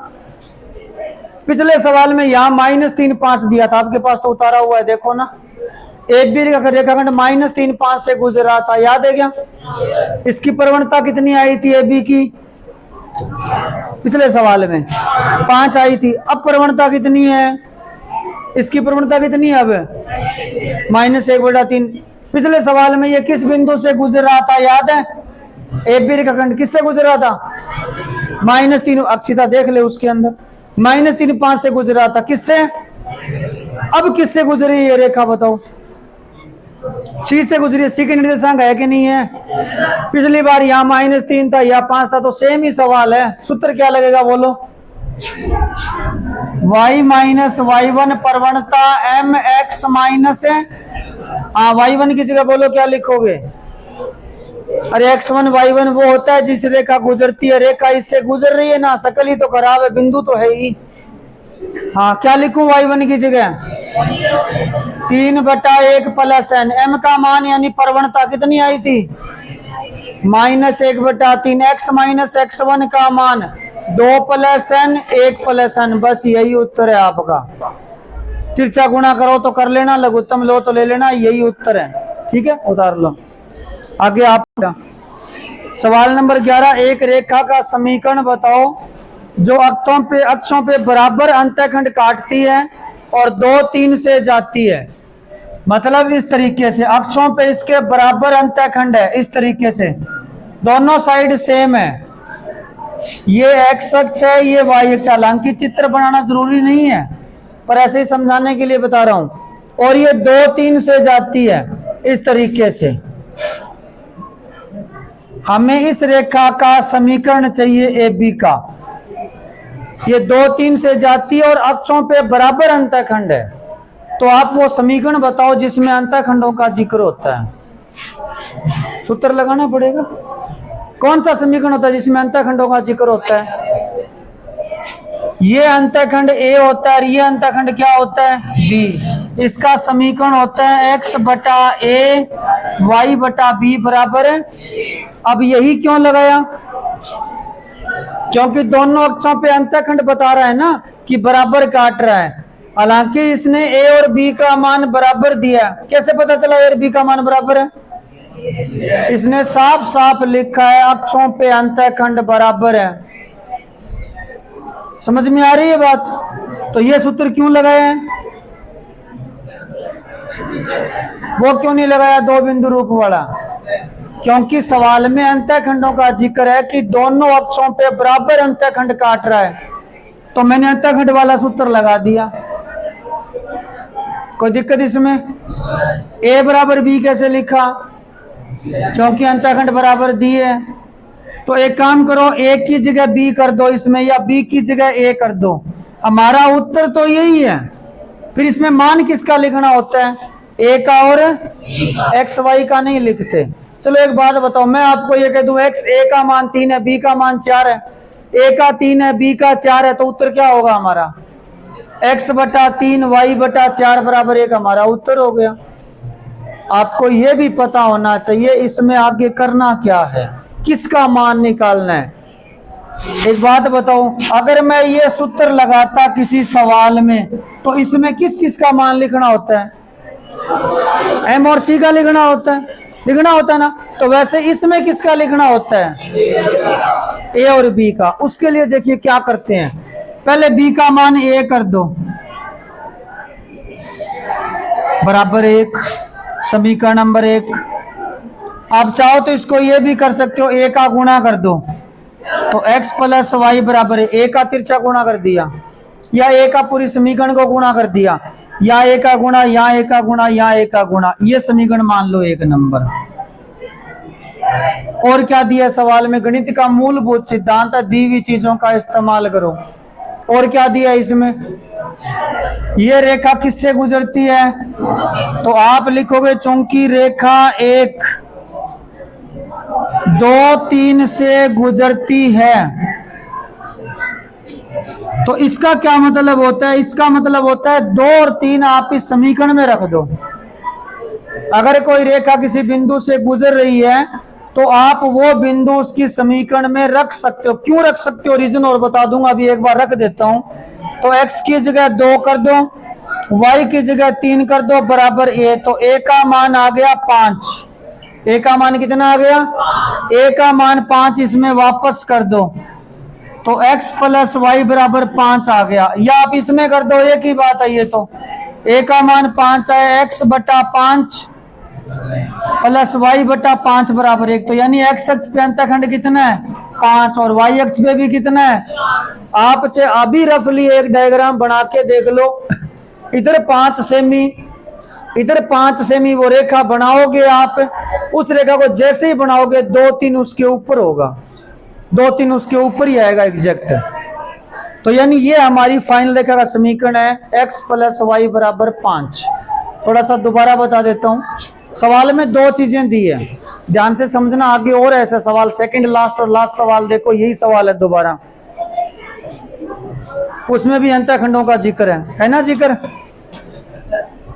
पिछले सवाल में यहाँ -3 5 दिया था, आपके पास तो उतारा हुआ है, देखो ना। AB रेखाखंड -3 5 से गुजरा था, याद है क्या? इसकी प्रवणता कितनी आई थी AB की? पिछले सवाल में 5 आई थी। अब प्रवणता कितनी है? इसकी प्रवणता कितनी है अब? -1/3। पिछले सवाल में ये किस बिंदु से गुजरा था, याद है? AB रेखाखंड किससे गुजरा था? -3। अक्षिता देख ले उसके अंदर, -3 5 से गुजरा था। किससे? अब किससे गुजरी ये रेखा बताओ? C से गुजरी है। C के निर्देशांक है कि नहीं है? पिछली बार यहाँ -3 था, यहाँ 5 था, तो सेम ही सवाल है। सूत्र क्या लगेगा बोलो? y - y1 प्रवणता mx माइनस है। y1 की जगह बोलो क्या लिखोगे? अरे x1 y1 वो होता है जिस रेखा गुजरती है। रेखा इससे गुजर रही है ना, शकल ही तो खराब है, बिंदु तो है ही। हाँ, क्या लिखूं y1 की जगह? 3/1 + n। m का मान यानी प्रवणता कितनी आई थी? -1/3। x - x1 का मान 2 + n 1 + n। बस यही उत्तर है आपका। तिरछा गुणा करो तो कर लेना, लघुत्तम लो तो ले लेना, यही उत्तर है। ठीक है, उतार लो। आगे आप सवाल नंबर 11, एक रेखा का समीकरण बताओ जो अक्षों पे बराबर अंतःखंड काटती है और 2, 3 से जाती है। मतलब इस तरीके से अक्षों पे इसके बराबर अंतःखंड है, इस तरीके से दोनों साइड सेम है। ये एक्स अक्ष है, ये वाई अक्ष। हालांकि चित्र बनाना जरूरी नहीं है, पर ऐसे ही समझाने के लिए बता रहा हूं। और ये 2, 3 से जाती है इस तरीके से। हमें इस रेखा का समीकरण चाहिए ए बी का। ये 2, 3 से जाती है और अक्षों पे बराबर अंतःखंड है। तो आप वो समीकरण बताओ जिसमें अंतःखंडों का जिक्र होता है। सूत्र लगाना पड़ेगा। कौन सा समीकरण होता है जिसमें अंतःखंडों का जिक्र होता है? ये अंतःखंड ए होता है और ये अंतःखंड क्या होता है? बी। इसका समीकरण होता है x बटा ए y बटा बी बराबर है। अब यही क्यों लगाया? क्योंकि दोनों अक्षों पे अंतःखंड बता रहा है ना कि बराबर काट रहा है। हालांकि इसने ए और बी का मान बराबर दिया। कैसे पता चला ए और बी का मान बराबर है? इसने साफ साफ लिखा है अक्षों पे अंतःखंड बराबर है। समझ में आ रही है बात? तो ये सूत्र क्यों लगाया है? वो क्यों नहीं लगाया 2 बिंदु रूप वाला? क्योंकि सवाल में अंतःखंडों का जिक्र है कि दोनों अक्षों पे बराबर अंतःखंड काट रहा है, तो मैंने अंतःखंड वाला सूत्र लगा दिया। कोई दिक्कत इसमें? ए बराबर बी कैसे लिखा? क्योंकि अंतःखंड बराबर दिए। तो एक काम करो, ए की जगह बी कर दो इसमें, या बी की जगह ए कर दो। हमारा उत्तर तो यही है। फिर इसमें मान किसका लिखना होता है? ए का और एक्स वाई का नहीं लिखते। चलो एक बात बताओ, मैं आपको ये कह दूं एक्स ए का मान 3 है, बी का मान 4 है। ए का 3 है, बी का 4 है, तो उत्तर क्या होगा हमारा? x बटा 3 y बटा 4 बराबर 1 हमारा उत्तर हो गया। आपको यह भी पता होना चाहिए इसमें आगे करना क्या है, किसका मान निकालना है। एक बात बताओ, अगर मैं ये सूत्र लगाता किसी सवाल में, तो इसमें किस किस का मान लिखना होता है? एम और सी का लिखना होता है ना। तो वैसे इसमें किसका लिखना होता है? ए और बी का। उसके लिए देखिए क्या करते हैं, पहले बी का मान ए कर दो बराबर 1, समीकरण नंबर 1। आप चाहो तो इसको ये भी कर सकते हो, ए का गुणा कर दो, तो x प्लस वाई बराबर है। ए का तिरछा गुणा कर दिया, या ए का पूरी समीकरण को गुणा कर दिया, या ए का गुणा, या ए का गुणा, या ए का गुणा। ये समीकरण मान लो 1 नंबर। और क्या दिया सवाल में? गणित का मूलभूत सिद्धांत है, दी हुई चीजों का इस्तेमाल करो। और क्या दिया इसमें? ये रेखा किससे गुजरती है? तो आप लिखोगे चूंकि रेखा 1, 2, 3 से गुजरती है, तो इसका क्या मतलब होता है? इसका मतलब होता है 2 और 3 आप इस समीकरण में रख दो। अगर कोई रेखा किसी बिंदु से गुजर रही है तो आप वो बिंदु उसकी समीकरण में रख सकते हो। क्यों रख सकते हो, रीजन और बता दूंगा, अभी एक बार रख देता हूं। तो x की जगह 2 कर दो, y की जगह 3 कर दो बराबर a। तो a का मान आ गया 5। a का मान कितना आ गया? a का मान 5 इसमें वापस कर दो, तो x प्लस वाई बराबर 5 आ गया। या आप इसमें कर दो, एक ही बात है ये तो। a का मान 5 है, x बटा 5 प्लस वाई बटा 5 बराबर 1। तो यानी x अक्ष पे अंतःखंड कितना है? 5, और y अक्ष पे भी कितना है? आप अभी रफली एक डायग्राम बना के देख लो। इधर 5 सेमी, इधर 5 सेमी वो रेखा बनाओगे आप। उस रेखा को जैसे ही बनाओगे 2, 3 उसके ऊपर होगा, 2, 3 उसके ऊपर ही आएगा एग्जैक्ट। तो यानी ये हमारी फाइनल रेखा का समीकरण है, x प्लस वाई बराबर 5। थोड़ा सा दोबारा बता देता हूँ। सवाल में 2 चीजें दी है, ध्यान से समझना। आगे और ऐसा सवाल, सेकंड लास्ट और लास्ट सवाल देखो, यही सवाल है दोबारा। उसमें भी अंतःखंडों का जिक्र है ना जिक्र।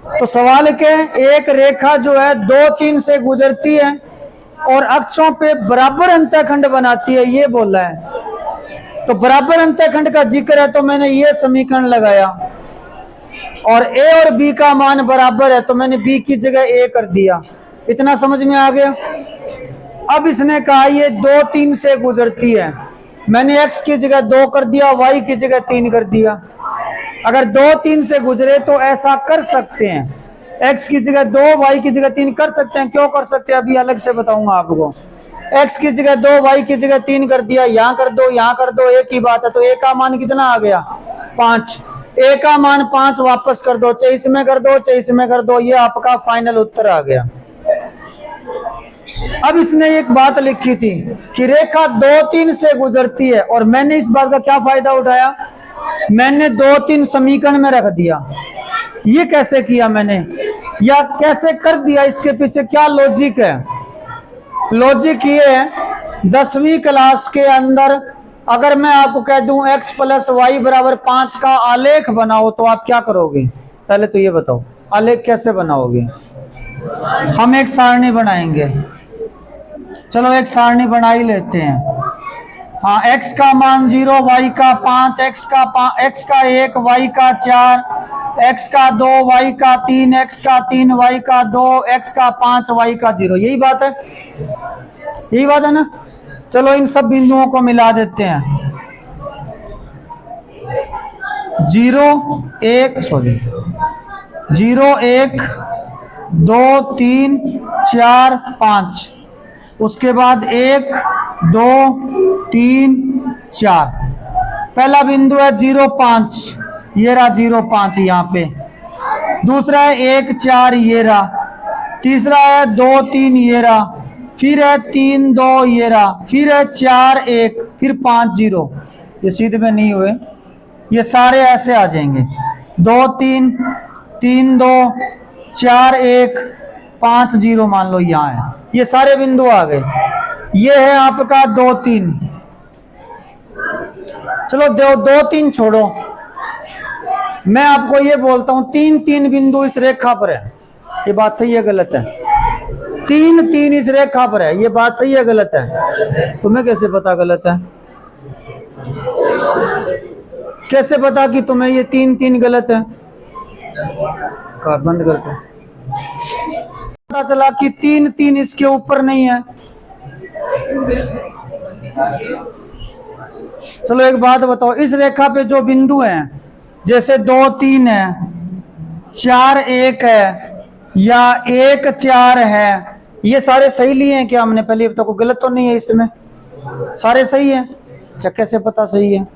तो सवाल के एक रेखा जो है 2, 3 से गुजरती है और अक्षों पे बराबर अंतःखंड बनाती है, ये बोला है। तो बराबर अंतःखंड का जिक्र है, तो मैंने ये समीकरण लगाया। और a और b का मान बराबर है, तो मैंने b की जगह a कर दिया। इतना समझ में आ गया? अब इसने कहा ये 2, 3 से गुजरती है, मैंने x की जगह 2 कर दिया, y की जगह 3 कर दिया। अगर 2 3 से गुजरे तो ऐसा कर सकते हैं, x की जगह 2 y की जगह 3 कर सकते हैं। क्यों कर सकते हैं अभी अलग से बताऊंगा आपको। x की जगह 2 y की जगह 3 कर दिया, यहाँ कर दो यहाँ कर दो, एक ही बात है। तो a का मान कितना आ गया 5, a का मान 5 वापस कर दो, चाहे इसमें कर दो चाहे इसमें कर दो, ये आपका फाइनल उत्तर आ गया। अब इसने एक बात लिखी थी कि रेखा 2 3 से गुजरती है, और मैंने इस बात का क्या फायदा उठाया, मैंने 2 3 समीकरण में रख दिया। ये कैसे किया मैंने, या कैसे कर दिया, इसके पीछे क्या लॉजिक है। लॉजिक ये है, 10वीं क्लास के अंदर अगर मैं आपको कह दूं x + y = 5 का आलेख बनाओ तो आप क्या करोगे। पहले तो ये बताओ आलेख कैसे बनाओगे। हम एक सारणी बनाएंगे, चलो एक सारणी बना ही लेते हैं। हाँ, x का मान 0, y का 5, x का 1, y का 4, x का 2, y का 3, x का 3, y का 2, x का 5, y का 0। यही बात है, यही बात है ना। चलो इन सब बिंदुओं को मिला देते हैं। 0 1 2 3 4 5, उसके बाद 1 2 3 4। पहला बिंदु है 0 5, ये रहा 0 5 यहाँ पे। दूसरा है 1 4, ये रहा। तीसरा है 2 3, ये रहा। फिर है 3 2, ये रहा। फिर है 4 1, फिर 5 0। ये सीधे में नहीं हुए, ये सारे ऐसे आ जाएंगे। 2 3 3 2 4 1 5 0 मान लो यहाँ है, ये सारे बिंदु आ गए। ये है आपका 2 3। चलो 2 3 छोड़ो, मैं आपको ये बोलता हूं 3 3 बिंदु इस रेखा पर है। ये बात सही है गलत है? 3 3 इस रेखा पर है, ये बात सही है गलत है? तुम्हें कैसे पता गलत है? कैसे पता कि तुम्हें ये 3 3 गलत है? बंद करते, पता चला कि 3 3 इसके ऊपर नहीं है। चलो एक बात बताओ, इस रेखा पे जो बिंदु हैं, जैसे 2 3 है, 4 1 है, या 1 4 है, ये सारे सही लिए हैं क्या हमने? पहले बताओ, गलत तो नहीं है इसमें? सारे सही हैं। अच्छा, कैसे पता सही है?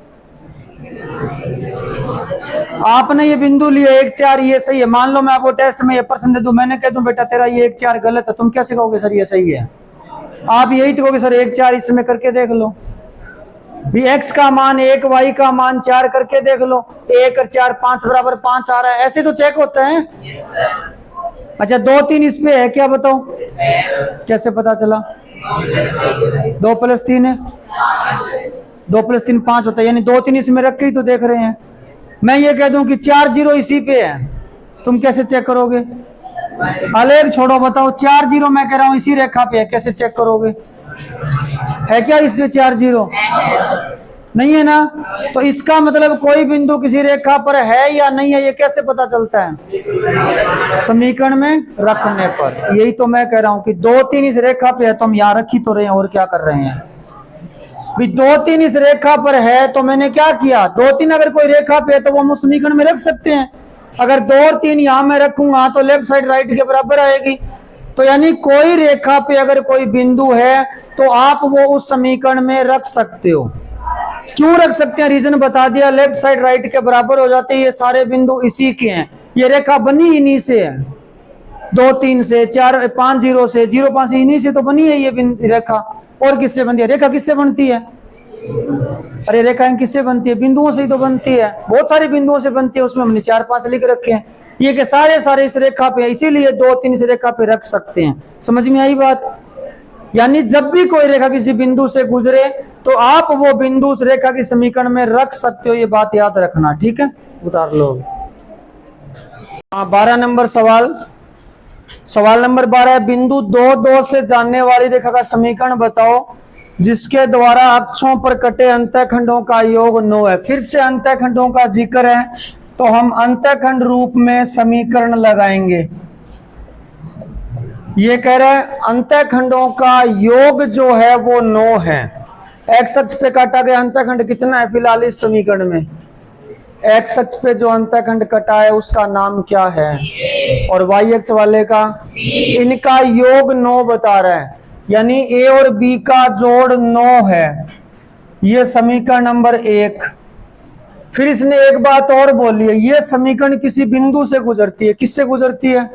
आपने ये बिंदु लिए 1 4, ये सही है। मान लो मैं आपको टेस्ट में ये प्रश्न दे दूं, मैंने कह दूं बेटा तेरा ये 1 4 गलत है, तुम कैसे कहोगे सर ये सही है? आप यही तो कहोगे सर 1 4 इसमें करके देख लो, भी x का मान 1 y का मान 4 करके देख लो, 1 और 4 5 = 5 आ रहा है। ऐसे तो चेक होता है। अच्छा 2 3 इस पे है क्या बताओ? कैसे पता चला? 2 + 3 है, 2 + 3 5 होता है, यानी 2 3 इसमें रख के ही तो देख रहे हैं। मैं ये कह दूं कि 4 0 इसी पे है, तुम कैसे चेक करोगे? आलेख छोड़ो, बताओ 4 0 मैं कह रहा हूं इसी रेखा पे है, कैसे चेक करोगे? है क्या इस पे 4 0? नहीं है ना। तो इसका मतलब कोई बिंदु किसी रेखा पर है या नहीं है, ये कैसे पता चलता है? समीकरण में रखने पर। यही तो मैं कह रहा हूं कि 2 3 इस रेखा पे है, तो हम यहाँ रख ही तो रहे हैं, और क्या कर रहे हैं? भी 2 3 इस रेखा पर है, तो मैंने क्या किया, 2 3 अगर कोई रेखा पे है तो वो हम उस समीकरण में रख सकते हैं। अगर 2 और 3 यहां मैं रखूंगा तो लेफ्ट साइड राइट के बराबर आएगी। तो यानी कोई रेखा पे अगर कोई बिंदु है तो आप वो उस समीकरण में रख सकते हो। क्यों रख सकते हैं? रीजन बता दिया, लेफ्ट साइड राइट के बराबर हो जाते हैं। ये सारे बिंदु इसी के हैं, ये रेखा बनी इन्हीं से है, 2 3 से, 4 5 0 से, 0 5 इन्हीं से तो बनी है ये रेखा। और किससे बनती है रेखा? किससे बनती है? अरे रेखाएं किससे बनती है? बिंदुओं से ही तो बनती है, बहुत सारे बिंदुओं से बनती है। उसमें हमने 4 5 लिख रखे हैं, ये के सारे सारे इस रेखा पे, इसीलिए 2 3 इस रेखा पे रख सकते हैं। समझ में आई बात? यानी जब भी कोई रेखा किसी बिंदु से गुजरे तो आप वो बिंदु उस रेखा के समीकरण में रख सकते हो, ये बात याद रखना, ठीक है? उतार लो। 12 नंबर सवाल, सवाल नंबर 12 है, बिंदु 2 2 से जानने वाली रेखा का समीकरण बताओ जिसके द्वारा अक्षों पर कटे अंतःखंडों का योग 9 है। फिर से अंतःखंडों का जिक्र है, तो हम अंतःखंड रूप में समीकरण लगाएंगे। ये कह रहा है अंतःखंडों का योग जो है वो 9 है। एक्स अक्ष पे काटा गया अंतःखंड कितना है फिलहाल इस समीकरण में? एक्स अक्ष पे जो अंतःखंड कटा है उसका नाम क्या है? और वाई अक्ष वाले का? इनका योग 9 बता रहा है, यानी ए और बी का जोड़ 9 है। ये समीकरण नंबर 1। फिर इसने एक बात और बोली है, ये समीकरण किसी बिंदु से गुजरती है। किससे गुजरती है?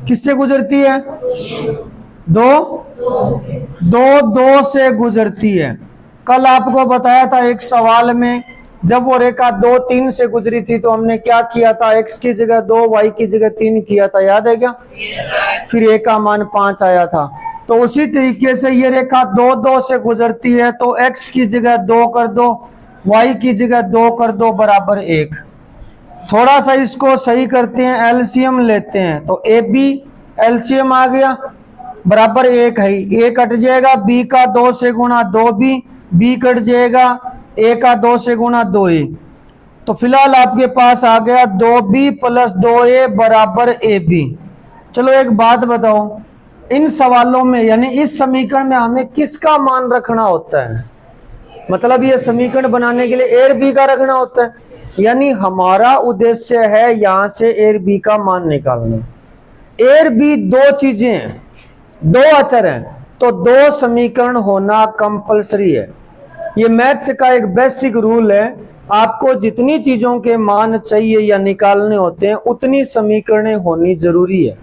किससे गुजरती है? दो से गुजरती है। कल आपको बताया था एक सवाल में, जब वो रेखा 2 3 से गुजरी थी तो हमने क्या किया था? x की जगह 2, y की जगह 3 किया था, याद है क्या? फिर a का मान 5 आया था। तो उसी तरीके से ये रेखा 2 2 से गुजरती है, तो x की जगह 2 कर दो, y की जगह 2 कर दो, बराबर 1। थोड़ा सा इसको सही करते हैं, एलसीएम लेते हैं, तो ए बी एलसीएम आ गया, बराबर 1 है। a कट जाएगा, b का 2 से गुणा 2b, b कट जाएगा, a का 2 से गुणा 2a। तो फिलहाल आपके पास आ गया 2b प्लस 2a बराबर ab। चलो एक बात बताओ, इन सवालों में यानी इस समीकरण में हमें किसका मान रखना होता है? मतलब ये समीकरण बनाने के लिए ए और बी का रखना होता है, यानी हमारा उद्देश्य है यहां से ए और बी का मान निकालना। ए और बी दो चीजें हैं, दो अचर हैं, तो दो समीकरण होना कंपलसरी है। ये मैथ्स का एक बेसिक रूल है, आपको जितनी चीजों के मान चाहिए या निकालने होते हैं उतनी समीकरणें होनी जरूरी है।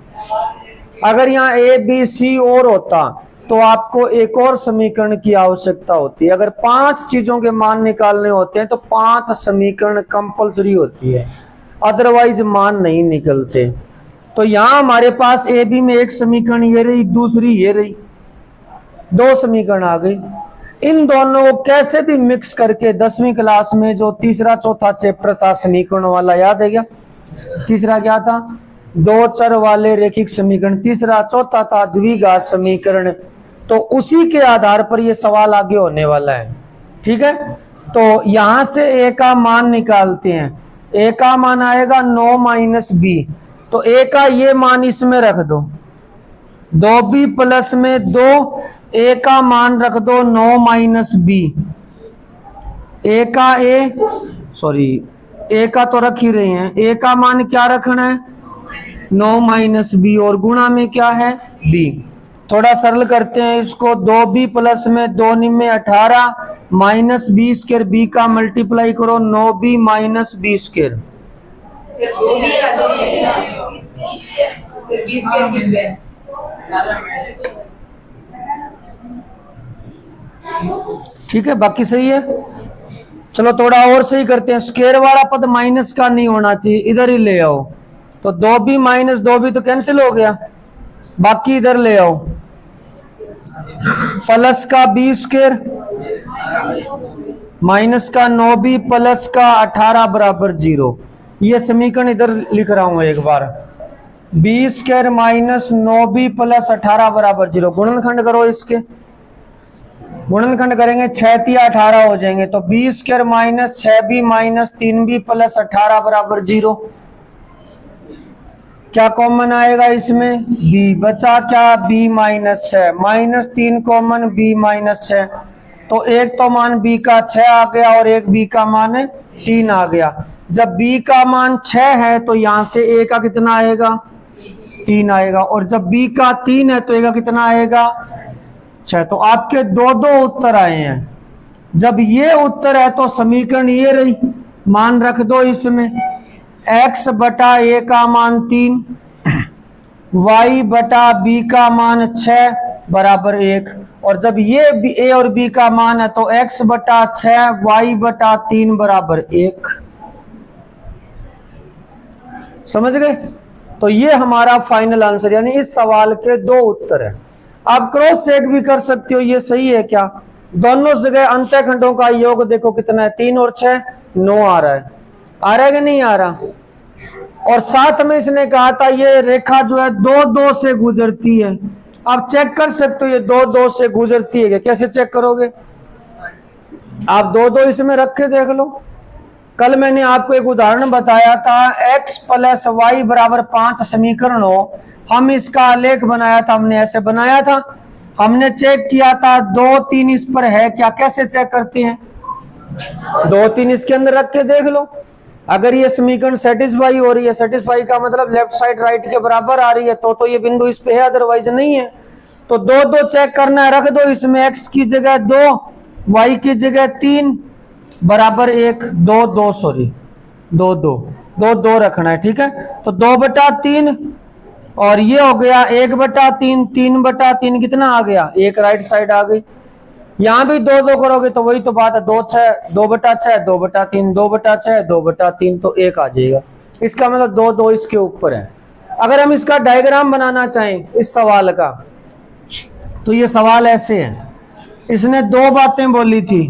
अगर यहाँ ए बी सी और होता तो आपको एक और समीकरण की आवश्यकता होती है। अगर 5 चीजों के मान निकालने होते हैं तो 5 समीकरण कंपलसरी होती है, अदरवाइज मान नहीं निकलते। तो यहाँ हमारे पास ए बी में एक समीकरण ये रही, दूसरी ये रही, 2 समीकरण आ गई। इन दोनों को कैसे भी मिक्स करके 10वीं क्लास में जो तीसरा चौथा चैप्टर था समीकरण वाला, याद है क्या? तीसरा क्या था? 2 चर वाले रैखिक समीकरण। तीसरा चौथा था द्विघात समीकरण। तो उसी के आधार पर ये सवाल आगे होने वाला है, ठीक है? तो यहां से ए का मान निकालते हैं। ए का मान आएगा 9 माइनस बी, तो ए का ये मान इसमें रख दो, 2b प्लस में 2, ए का मान रख दो 9 माइनस बी। ए का ए का तो रख ही रहे हैं, ए का मान क्या रखना है? 9 माइनस बी, और गुणा में क्या है? बी। थोड़ा सरल करते हैं इसको, 2b प्लस में 2 निम्न 18 माइनस बी स्क्वायर, बी का मल्टीप्लाई करो 9b माइनस बी स्क्वायर। ठीक है, बाकी सही है। चलो थोड़ा और सही करते हैं, स्क्वायर वाला पद माइनस का नहीं होना चाहिए, इधर ही ले आओ। तो 2b माइनस 2b तो कैंसिल हो गया, बाकी इधर ले आओ, प्लस का बी स्क्वायर माइनस का 9b प्लस का 18 बराबर 0। ये समीकरण इधर लिख रहा हूं एक बार, b square minus 9b plus 18 बराबर 0। गुणनखंड करो, इसके गुणनखंड करेंगे 6 3 18 हो जाएंगे, तो B square minus 6b minus 3b plus 18 बराबर 0। क्या कॉमन आएगा इसमें? b बचा क्या? b minus 6, minus 3 common, b minus 6, तो एक तो मान b का 6 आ गया और एक b का मान 3 आ गया। जब b का मान 6 है तो यहां से a का कितना आएगा? 3 आएगा, और जब b का 3 है तो a का कितना आएगा? 6। तो आपके दो उत्तर आए हैं। जब ये उत्तर है तो समीकरण ये रही, मान रख दो इसमें, x बटा a का मान 3, y बटा b का मान 6 बराबर 1, और जब ये a और b का मान है तो x बटा 6 y बटा 3 बराबर 1। समझ गए? तो ये हमारा फाइनल आंसर, यानी इस सवाल के 2 उत्तर है। आप क्रॉस चेक भी कर सकते हो ये सही है क्या। दोनों जगह अंतःखंडों का योग देखो कितना है, 3 और 6 9 आ रहा है, आ रहा है कि नहीं आ रहा। और साथ में इसने कहा था ये रेखा जो है 2 2 से गुजरती है। आप चेक कर सकते हो ये 2 2 से गुजरती है, कैसे चेक करोगे? आप 2 2 इसमें रख के देख लो। कल मैंने आपको एक उदाहरण बताया था, x प्लस वाई बराबर 5 समीकरण हो, हम इसका आलेख बनाया था, हमने ऐसे बनाया था। हमने चेक किया था 2 3 इस पर है क्या, कैसे चेक करते हैं, 2 3 इसके अंदर रख के देख लो। अगर ये समीकरण सेटिस्फाई हो रही है, सेटिस्फाई का मतलब लेफ्ट साइड राइट के बराबर आ रही है, तो ये बिंदु इस पे है, अदरवाइज नहीं है। तो 2 2 चेक करना है, रख दो इसमें, x की जगह 2, y की जगह 3 बराबर 1, 2 2 सॉरी 2 2 2 2 रखना है, ठीक है। तो 2/3 और ये हो गया 1/3, 3/3 कितना आ गया, 1 राइट साइड आ गई। यहां भी 2 2 करोगे तो वही तो बात है, 2/6 2/6 2/3 2/6 2/3, तो 1 आ जाएगा। इसका मतलब 2 2 इसके ऊपर है। अगर हम इसका डायग्राम बनाना चाहें इस सवाल का, तो ये सवाल ऐसे है, इसने 2 बातें बोली थी,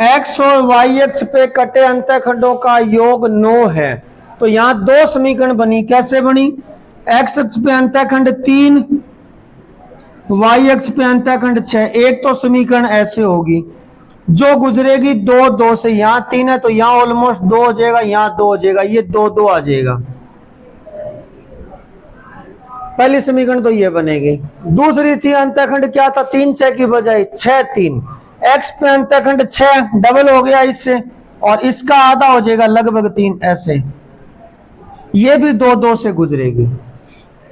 x और y अक्ष पे कटे अंतःखंडों का योग 9 है। तो यहां 2 समीकरण बनी, कैसे बनी, x अक्ष पे अंतःखंड 3, y अक्ष पे अंतःखंड 6। एक तो समीकरण ऐसे होगी जो गुजरेगी 2 2 से, यहां 3 है तो यहां ऑलमोस्ट 2 हो जाएगा, यहां 2 हो जाएगा, ये 2 2 आ जाएगा। पहली समीकरण तो ये बनेगी। दूसरी थी अंतःखंड क्या था, 3 6 की बजाय 6 3, x पे अंतःखंड 6 डबल हो गया इससे, और इसका आधा हो जाएगा लगभग 3, ऐसे ये भी 2 2 से गुजरेगी।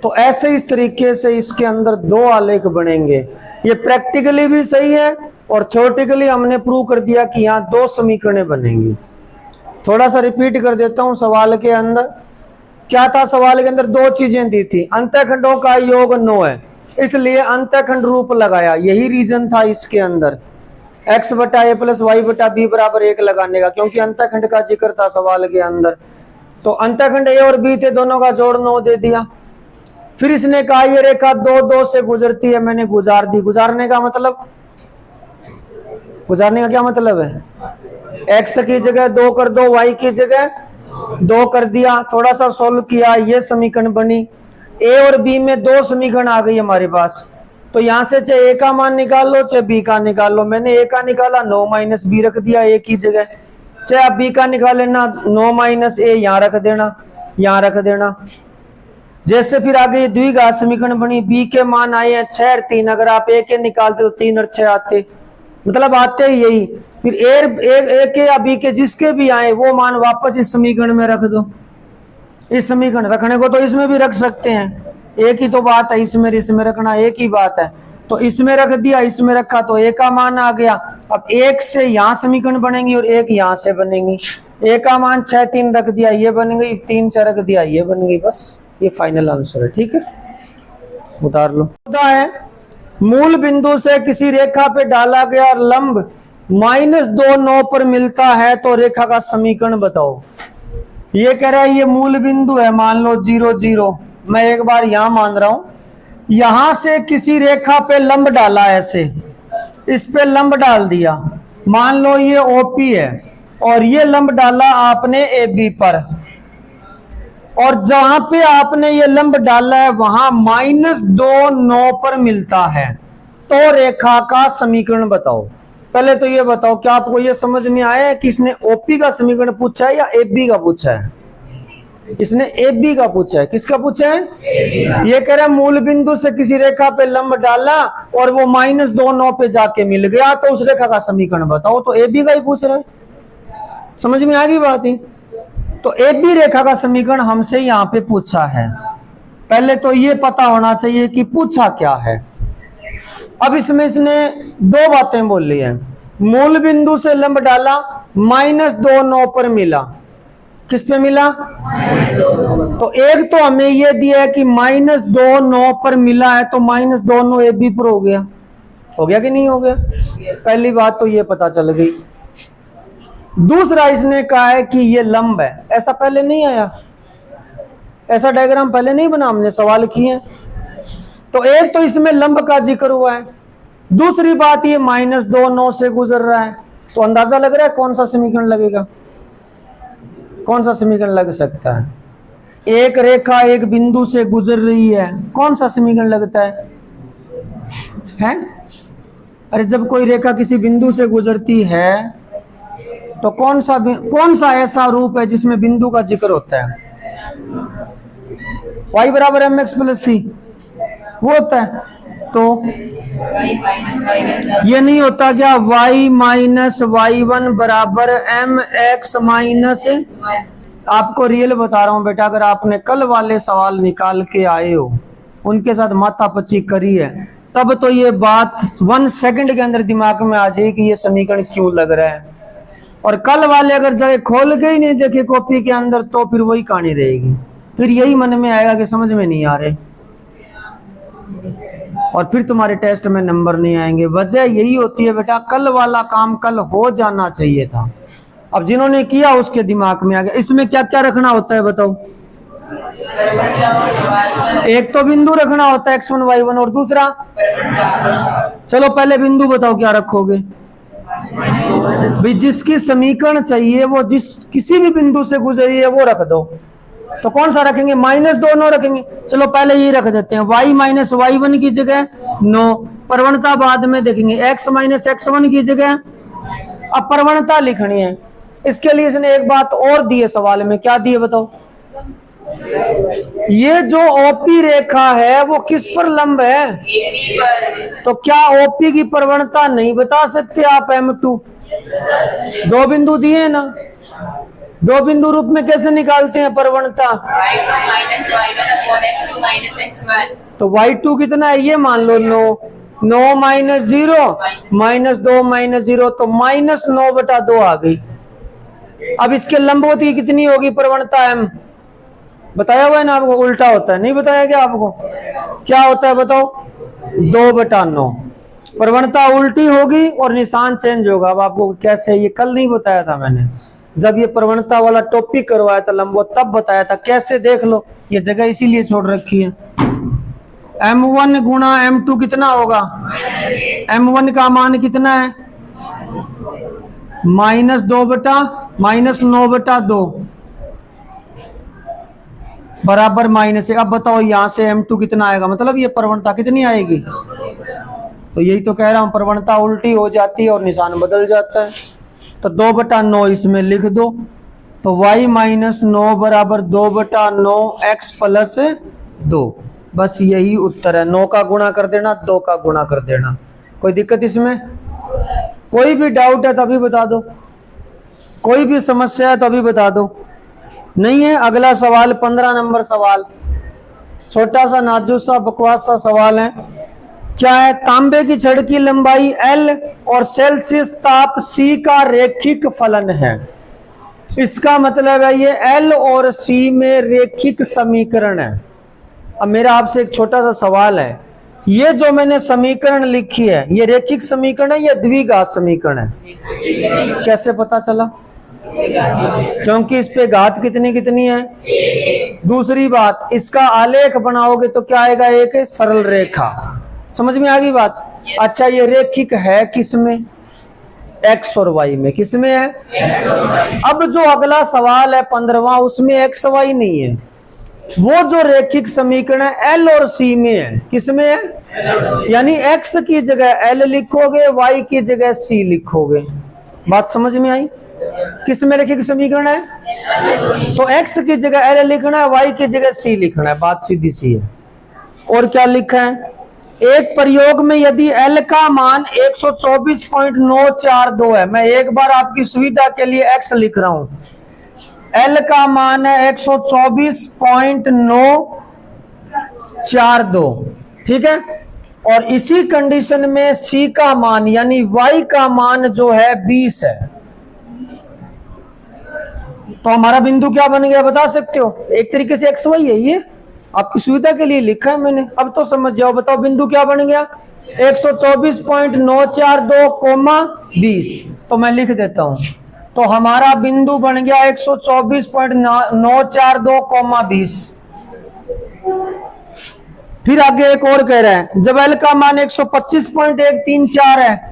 तो ऐसे इस तरीके से इसके अंदर 2 आलेख बनेंगे। ये प्रैक्टिकली भी सही है और थ्योरेटिकली हमने प्रूव कर दिया कि यहाँ 2 समीकरणें बनेंगी। थोड़ा सा रिपीट कर देता हूं, सवाल के अंदर क्या था, सवाल के अंदर 2 चीजें दी थी, अंतःखंडों का योग 9 है, इसलिए अंतःखंड रूप लगाया, यही रीजन था इसके अंदर, x/a + y/b बराबर 1 लगाने का, क्योंकि अंतःखंड का जिक्र था सवाल के अंदर। तो अंतःखंड a और b थे, दोनों का जोड़ 9 दे दिया। फिर इसने कहा ये रेखा 2 2 से गुजरती है, मैंने गुजार दी। गुजारने का क्या मतलब है, x की जगह 2 कर दो, y की जगह 2 कर दिया, थोड़ा सा सोल्व किया, ये समीकरण बनी। a और b में 2 समीकरण आ गई हमारे पास। तो यहां से चाहे a का मान निकाल लो, चाहे b का निकाल लो। मैंने a का निकाला, 9 - b रख दिया a की जगह। चाहे आप b का निकाल लेना, 9 - a यहाँ रख देना, यहाँ रख देना। जैसे फिर आगे द्विघात समीकरण बनी, b के मान आए हैं 6 और 3, अगर आप a के निकालते तो 3 और 6 आते, मतलब आते ही यही। फिर a के या b के जिसके भी आए वो मान वापस इस समीकरण में रख दो। इस समीकरण रखने को तो इसमें भी रख सकते हैं, एक ही तो बात है, इसमें रखना एक ही बात है। तो इसमें रख दिया, इसमें रखा तो a का मान आ गया। अब 1 से यहाँ समीकरण बनेंगी और 1 यहाँ से बनेंगी। a का मान 6 3 रख दिया, ये बन गई, 3 6 रख दिया, ये बन गई। बस ये फाइनल आंसर है, ठीक है, उतार लो। है मूल बिंदु से किसी रेखा पे डाला गया लंब -2 9 पर मिलता है तो रेखा का समीकरण बताओ। ये कह रहा है ये मूल बिंदु है, मान लो 0 0, मैं एक बार यहां मान रहा हूं, यहां से किसी रेखा पे लंब डाला, ऐसे इस पे लंब डाल दिया, मान लो ये ओपी है और ये लंब डाला आपने AB पर, और जहां पे आपने ये लंब डाला है वहां -2 9 पर मिलता है, तो रेखा का समीकरण बताओ। पहले तो ये बताओ, क्या आपको ये समझ में आया है कि इसने ओपी का समीकरण पूछा है या AB का पूछा है? इसने AB का पूछा है। किसका पूछा है? ये कह रहा है मूल बिंदु से किसी रेखा पे लंब डाला और वो -2 9 पे जाके मिल गया, तो उस रेखा का समीकरण बताओ। तो AB का ही पूछ रहे हैं, समझ में आ गई बात ही। तो AB रेखा का समीकरण हमसे यहाँ पे पूछा है। पहले तो ये पता होना चाहिए कि पूछा क्या है। अब इसमें इसने 2 बातें बोली है, मूल बिंदु से लंब डाला, -2 9 पर मिला। किस पे मिला? तो एक तो हमें ये दिया है कि -2 9 पर मिला है, तो -2 9 AB पर हो गया कि नहीं हो गया? पहली बात तो ये पता चल गई। दूसरा इसने कहा है कि ये लंब है, ऐसा पहले नहीं आया, ऐसा डायग्राम पहले नहीं बना, हमने सवाल किए। तो एक तो इसमें लंब का जिक्र हुआ है, दूसरी बात ये -2 9 से गुजर रहा है, तो अंदाजा लग रहा है कौन सा समीकरण लगेगा, कौन सा समीकरण लग सकता है? एक रेखा एक बिंदु से गुजर रही है, कौन सा समीकरण लगता है? अरे जब कोई रेखा किसी बिंदु से गुजरती है तो कौन सा ऐसा रूप है जिसमें बिंदु का जिक्र होता है? y = mx + c। वो होता है। तो ये नहीं होता क्या, y माइनस y1 बराबर mx माइनस, आपको रियल बता रहा हूं बेटा, अगर आपने कल वाले सवाल निकाल के आए हो, उनके साथ माथापच्ची करी है, तब तो ये बात 1 सेकंड के अंदर दिमाग में आ जाए कि ये समीकरण क्यों लग रहा है। और कल वाले अगर जगह खोल के ही नहीं देखे कॉपी के अंदर, तो फिर वही कहानी रहेगी, फिर यही मन में आएगा कि समझ में नहीं आ रहे, और फिर तुम्हारे टेस्ट में नंबर नहीं आएंगे। वजह यही होती है बेटा, कल वाला काम कल हो जाना चाहिए था, अब जिन्होंने किया उसके दिमाग में आ गया। इसमें क्या क्या रखना होता है बताओ? एक तो बिंदु रखना होता है x1 y1, और दूसरा, चलो पहले बिंदु बताओ क्या रखोगे भाई? जिसकी समीकरण चाहिए वो जिस किसी भी बिंदु से गुजरी है वो रख दो। तो कौन सा रखेंगे? -2 रखेंगे। चलो पहले ये रख देते हैं, y माइनस y1 की जगह 9, प्रवणता बाद में देखेंगे, x माइनस x1 की जगह। अब प्रवणता लिखनी है, इसके लिए इसने एक बात और दी है सवाल में, क्या दी है बताओ? ये जो ओपी रेखा है वो किस पर लंब है? तो क्या ओपी की प्रवणता नहीं बता सकते आप M2? 2 बिंदु दिए ना, 2 बिंदु रूप में कैसे निकालते हैं प्रवणता? तो y2 कितना है ये मान लो, 9 माइनस 0 -2 माइनस 0, तो -9/2 आ गई। अब इसके लंबवती कितनी होगी प्रवणता M? बताया हुआ है ना आपको, उल्टा होता है, नहीं बताया क्या आपको? क्या होता है बताओ? 2/9। प्रवणता उल्टी होगी और निशान चेंज होगा। अब आपको कैसे, ये कल नहीं बताया था मैंने, जब ये प्रवणता वाला टॉपिक करवाया था लंबवत, तब बताया था। कैसे देख लो, ये जगह इसीलिए छोड़ रखी है। M1 गुणा M2 कितना होगा? M1 का मान कितना है? -9/2 बराबर -1। अब बताओ यहाँ से M2 कितना आएगा, मतलब ये प्रवणता कितनी आएगी? तो यही तो कह रहा हूं, प्रवणता उल्टी हो जाती है और निशान बदल जाता है। तो 2/9 इसमें लिख दो, तो y माइनस 9 बराबर 2/9 x प्लस 2। बस यही उत्तर है। 9 का गुणा कर देना, 2 का गुणा कर देना। कोई दिक्कत इसमें? कोई भी डाउट है तो अभी बता दो, कोई भी समस्या है तो अभी बता दो। नहीं है, अगला सवाल 15 नंबर सवाल, छोटा सा नाजुक सा बकवास सा सवाल है। क्या है? तांबे की छड़ की लंबाई L और सेल्सियस ताप C का रेखिक फलन है। इसका मतलब है ये L और C में रेखिक समीकरण है। अब मेरा आपसे एक छोटा सा सवाल है, ये जो मैंने समीकरण लिखी है ये रेखिक समीकरण है या द्विघात समीकरण है? कैसे पता चला? क्योंकि इस पे घात कितनी कितनी है? दूसरी बात, इसका आलेख बनाओगे तो क्या आएगा? एक सरल रेखा। समझ में आ गई बात? अच्छा, ये रेखिक है किसमें? x और y में। किसमें है? अब जो अगला सवाल है 15वां, उसमें x y नहीं है। वो जो रेखिक समीकरण है L और C में है। किसमें है? यानी x की जगह L लिखोगे, y की जगह C लिखोगे। बात समझ में आई? किसमें रेखिक समीकरण है? तो x की जगह L लिखना है, y की जगह C लिखना है। बात सीधी सी है। और क्या लिखा है? एक प्रयोग में यदि L का मान 124.942 है, मैं एक बार आपकी सुविधा के लिए x लिख रहा हूं, L का मान है 124.942, ठीक है। और इसी कंडीशन में C का मान यानी y का मान जो है 20 है, तो हमारा बिंदु क्या बन गया बता सकते हो? एक तरीके से x y है, ये आपकी सुविधा के लिए लिखा है मैंने। अब तो समझ जाओ, बताओ बिंदु क्या बन गया? 124.942, 20। तो मैं लिख देता हूं, तो हमारा बिंदु बन गया 124.942, 20। फिर आगे एक और कह रहा है, जब L का मान 125.134 है,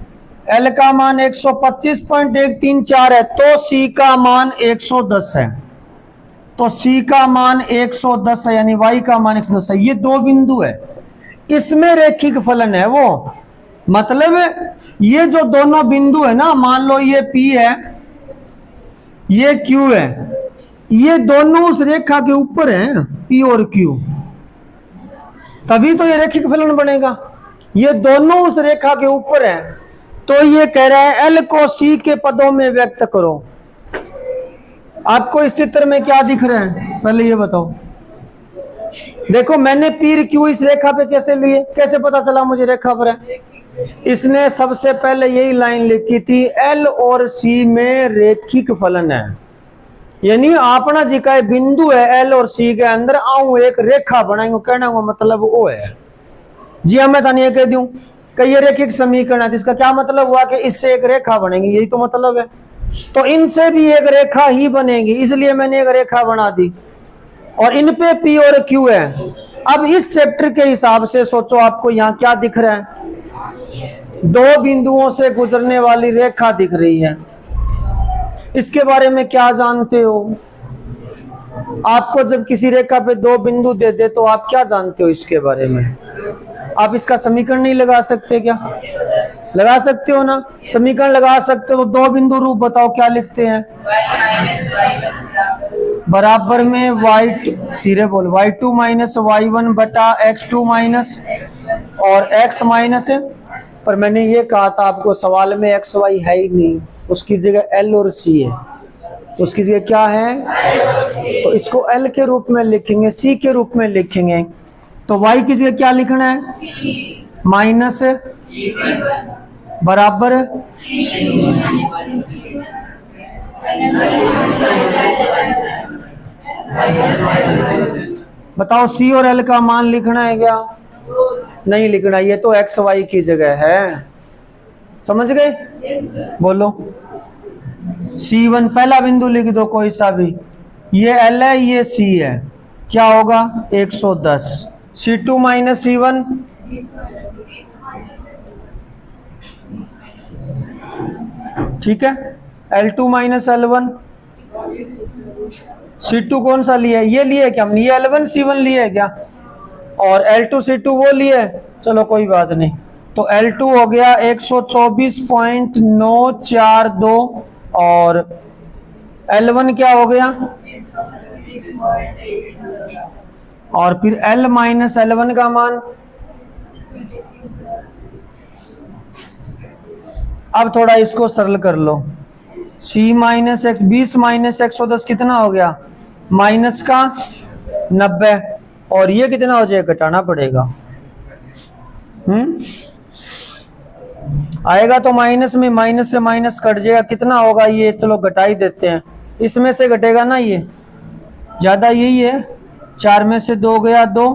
L का मान 125.134 है, तो C का मान 110 है। तो C का मान 110 है, यानी Y का मान 110 है। ये दो बिंदु है, इसमें रेखिक फलन है वो। मतलब ये जो दोनों बिंदु है ना, मान लो ये P है, ये Q है, ये दोनों उस रेखा के ऊपर हैं, P और Q। तभी तो ये रेखिक फलन बनेगा। ये दोनों उस रेखा के ऊपर है, तो ये कह रहा है एल को सी के पदों में व्यक्त करो। आपको इस चित्र में क्या दिख रहा है, पहले ये बताओ। देखो मैंने पी क्यू इस रेखा पे कैसे लिए, कैसे पता चला मुझे रेखा पर है? इसने सबसे पहले यही लाइन लिखी थी, एल और सी में रेखिक फलन है, यानी आपना जी का बिंदु है एल और सी के अंदर आऊं एक रेखा बनाएंगे, कहने का मतलब वो है जी। मैं था ये कह दूं कि ये रेखिक समीकरण है, इसका क्या मतलब हुआ कि इससे एक रेखा बनेगी, यही तो मतलब है। तो इनसे भी एक रेखा ही बनेगी, इसलिए मैंने एक रेखा बना दी और इन पे पी और क्यू है। अब इस चैप्टर के हिसाब से सोचो, आपको यहाँ क्या दिख रहा है? दो बिंदुओं से गुजरने वाली रेखा दिख रही है। इसके बारे में क्या जानते हो? आपको जब किसी रेखा पे दो बिंदु दे दे तो आप क्या जानते हो इसके बारे में? आप इसका समीकरण नहीं लगा सकते क्या? लगा सकते हो ना, समीकरण लगा सकते हो। दो बिंदु रूप बताओ क्या लिखते हैं? बराबर में वाई, धीरे बोल, y2 माइनस y1 बटा x2 माइनस और x माइनस है। पर मैंने ये कहा था आपको सवाल में एक्स वाई है ही नहीं, उसकी जगह एल और सी है। उसकी जगह क्या है? तो इसको एल के रूप में लिखेंगे, सी के रूप में लिखेंगे। तो y की जगह क्या लिखना है? माइनस बराबर बताओ सी और एल का मान लिखना है क्या? नहीं लिखना, ये तो एक्स वाई की जगह है। समझ गए? बोलो। C1 पहला बिंदु लिख दो कोई सा भी, ये L है ये C है, क्या होगा? 110। C2 माइनस C1 ठीक है, L2 माइनस L1। C2 कौन सा लिया है? ये लिए क्या हमने? ये L1 C1 लिए है क्या? और L2 C2 वो लिए, चलो कोई बात नहीं। तो L2 हो गया 124.942 और L1 क्या हो गया? और फिर L माइनस L1 का मान। अब थोड़ा इसको सरल कर लो। C माइनस एक्स 20 माइनस 110 कितना हो गया? माइनस का 90। और ये कितना हो जाएगा? घटाना पड़ेगा। आएगा तो माइनस में, माइनस से माइनस कट जाएगा, कितना होगा ये? चलो घटा ही देते हैं, इसमें से घटेगा ना, ये ज्यादा यही है। 4 में से 2 गया 2,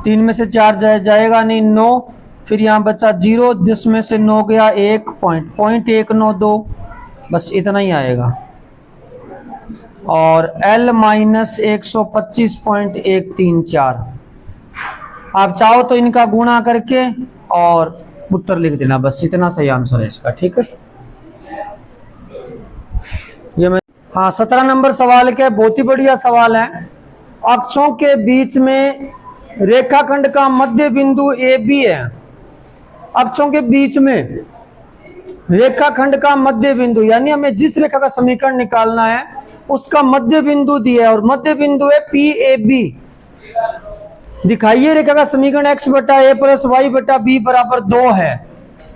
3 में से 4 जाएगा नहीं 9, फिर यहाँ बचा 0, जिसमें से 9 गया 1.192, बस इतना ही आएगा। और L माइनस 125.134। आप चाहो तो इनका गुणा करके और उत्तर लिख देना, बस इतना सही आंसर है इसका। ठीक है, ये मैं, हाँ 17 नंबर सवाल के बहुत ही बढ़िया सवाल है। अक्षों के बीच में रेखाखंड का मध्य बिंदु ए बी है। अक्षों के बीच में रेखाखंड का मध्य बिंदु, यानी हमें जिस रेखा का समीकरण निकालना है उसका मध्य बिंदु दिया है, और मध्य बिंदु है पी ए बी। दिखाइए रेखा का समीकरण x बटा ए प्लस वाई बटा बी बराबर 2 है।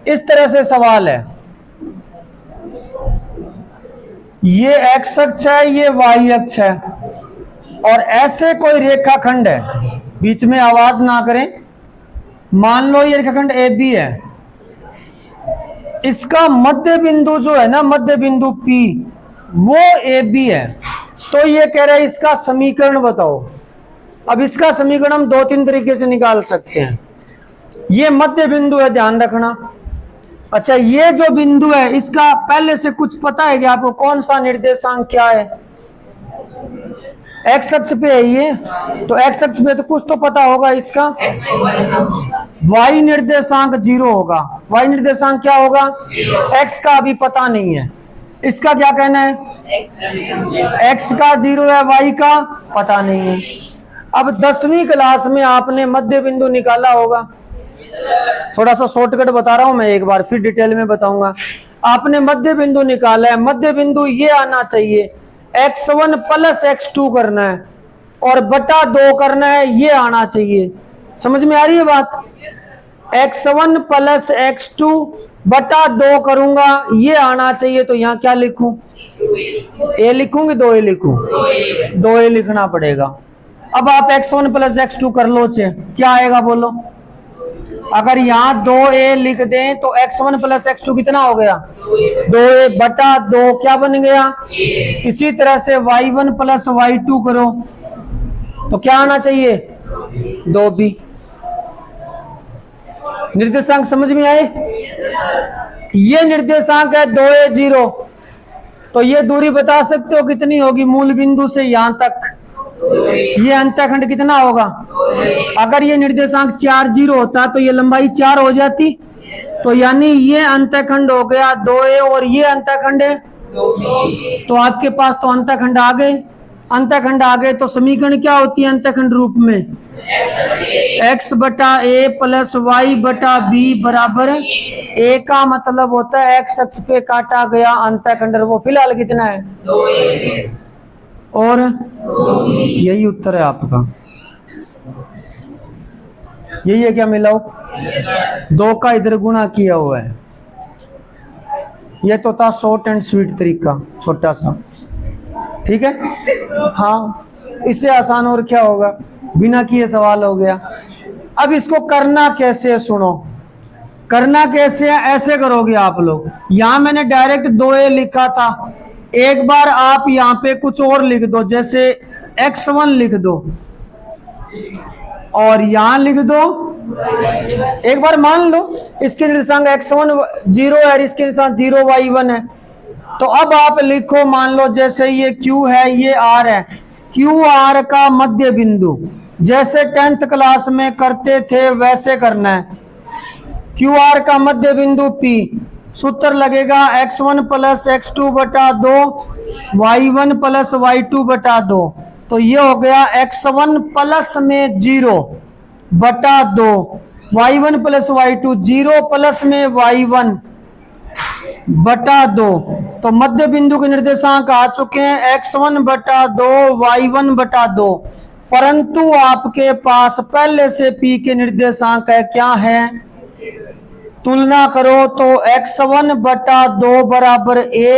इस तरह से सवाल है, ये x अक्ष है ये y अक्ष है, और ऐसे कोई रेखाखंड है, बीच में आवाज ना करें। मान लो ये रेखाखंड ए बी है, इसका मध्य बिंदु जो है ना, मध्य बिंदु P वो ए बी है। तो ये कह रहा है इसका समीकरण बताओ। अब इसका समीकरण हम 2-3 तरीके से निकाल सकते हैं। ये मध्य बिंदु है, ध्यान रखना। अच्छा, ये जो बिंदु है इसका पहले से कुछ पता है कि आपको कौन सा निर्देशांक क्या है? एक्स अक्ष पे है ये, तो एक्स अक्ष पे तो कुछ तो पता होगा इसका। वाई निर्देशांक 0 होगा। वाई निर्देशांक क्या होगा? एक्स का अभी पता नहीं है। इसका क्या कहना है? एक्स का 0 है, वाई का पता नहीं है। अब 10वीं क्लास में आपने मध्य बिंदु निकाला होगा। थोड़ा सा शॉर्टकट बता रहा हूं मैं, एक बार फिर डिटेल में बताऊंगा। आपने मध्य बिंदु निकाला है, मध्य बिंदु ये आना चाहिए, x1 प्लस x2 करना है और बटा 2 करना है, ये आना चाहिए। समझ में आ रही है बात? x1 प्लस x2 बटा 2 करूंगा, ये आना चाहिए। तो यहाँ क्या लिखूं? a लिखूं कि 2a लिखूं? 2a लिखना पड़ेगा। अब आप x1 प्लस x2 कर लो, क्या आएगा बोलो? अगर यहाँ 2a लिख दें तो x1 प्लस x2 कितना हो गया? 2a बटा 2 क्या बन गया? इसी तरह से y1 प्लस y2 करो तो क्या आना चाहिए? 2b। निर्देशांक समझ में आए? ये निर्देशांक है 2a 0। तो ये दूरी बता सकते हो कितनी होगी? मूल बिंदु से यहां तक ये अंतःखंड कितना होगा? अगर ये निर्देशांक 4 0 होता तो ये लंबाई 4 हो जाती। तो यानी ये अंतःखंड हो गया 2a और ये अंतःखंड है। तो आपके पास तो अंतःखंड आ गए। अंतःखंड आ गए तो समीकरण क्या होती है अंतःखंड रूप में? x बटा a प्लस y बटा b बराबर a का मतलब होता है x अक्ष पे काटा गया अंतःखंड। वो फिलहाल कितना है? 2a। और यही उत्तर है आपका। यही है क्या मिलाओ? 2 का इधर गुणा किया हुआ है। ये तो था शॉर्ट एंड स्वीट तरीका, छोटा सा। ठीक है, हाँ, इससे आसान और क्या होगा? बिना किए सवाल हो गया। अब इसको करना कैसे है सुनो। करना कैसे है? ऐसे करोगे आप लोग। यहां मैंने डायरेक्ट 2a लिखा था, एक बार आप यहाँ पे कुछ और लिख दो, जैसे x1 लिख दो और यहां लिख दो। एक बार मान लो इसके निर्देशांक x1 0 है, इसके निर्देशांक 0 y1 है। तो अब आप लिखो, मान लो जैसे ये q है, ये r है, QR का मध्य बिंदु जैसे 10th क्लास में करते थे वैसे करना है। QR का मध्य बिंदु P, सूत्र लगेगा x1 प्लस x2 बटा 2 y1 प्लस y2 बटा 2। तो ये हो गया x1 प्लस में 0 बटा 2 y1 प्लस y2, 0 प्लस में y1 बटा 2। तो मध्य बिंदु के निर्देशांक आ चुके हैं x1 बटा 2 y1 बटा 2। परंतु आपके पास पहले से P के निर्देशांक है, क्या है? तुलना करो तो x1 बटा 2 बराबर a,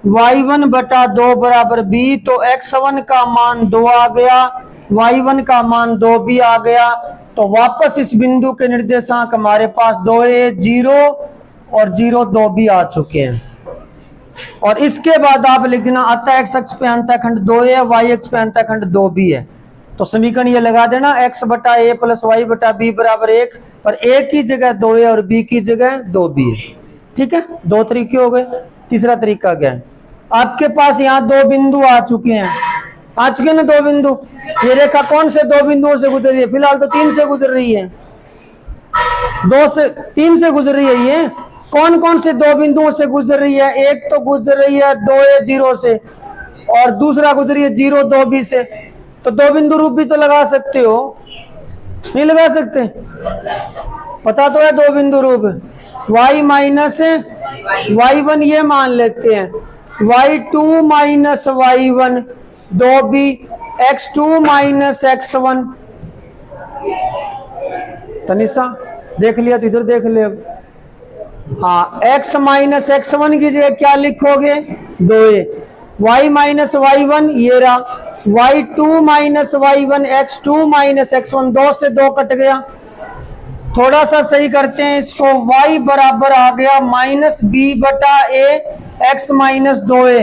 y1 बटा 2 बराबर b। तो x1 का मान 2 आ गया, y1 का मान 2b आ गया। तो वापस इस बिंदु के निर्देशांक हमारे पास 2a 0 और 0 2b आ चुके हैं। और इसके बाद आप लिख देना अतः x अक्ष पे अंतःखंड 2a, y अक्ष पे अंतःखंड 2b है। तो समीकरण ये लगा देना, x बटा a प्लस y बटा b बराबर 1, पर a की जगह 2a और b की जगह 2b है। ठीक है, 2 तरीके हो गए। तीसरा तरीका क्या है? आपके पास यहाँ 2 बिंदु आ चुके हैं, आ चुके ना 2 बिंदु। ये रेखा कौन से 2 बिंदुओं से गुजर रही है? फिलहाल तो 3 से गुजर रही है, 2 से 3 से गुजर रही है। ये कौन कौन से 2 बिंदुओं से गुजर रही है? एक तो गुजर रही है 2a 0 से और दूसरा गुजर रही है 0 2b से। तो 2 बिंदु रूप भी तो लगा सकते हो, नहीं लगा सकते? पता तो है 2 बिंदु रूप, y माइनस y1 ये मान लेते हैं, y2 minus y1 2b, x2 minus x1। Tanisha देख लिया तो इधर देख ले। हाँ, x माइनस x1 की जगह क्या लिखोगे? 2a। y माइनस y1 ये रहा, y2 minus y1, x2 minus x1, 2 से 2 कट गया। थोड़ा सा सही करते हैं इसको, y बराबर आ गया माइनस b बटा a, x minus 2a।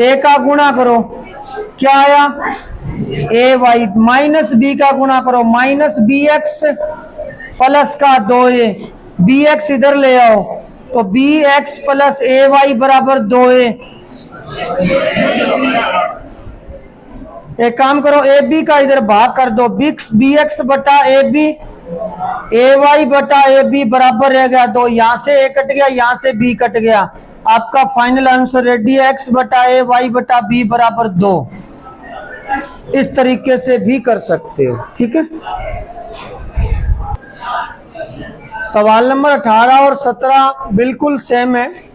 a का गुणा करो, क्या आया? a y माइनस b का गुणा करो, माइनस bx प्लस का 2a, bx इधर ले आओ तो bx प्लस ay बराबर 2a। एक काम करो, ए बी का इधर भाग कर दो, बी एक्स बटा ए बी, ए वाई बटा ए बी बराबर रह गया 2। यहां से ए कट गया, यहां से बी कट गया। आपका फाइनल आंसर रेडी है, एक्स बटा ए वाई बटा बी बराबर 2। इस तरीके से भी कर सकते हो। ठीक है, सवाल नंबर 18 और 17 बिल्कुल सेम है।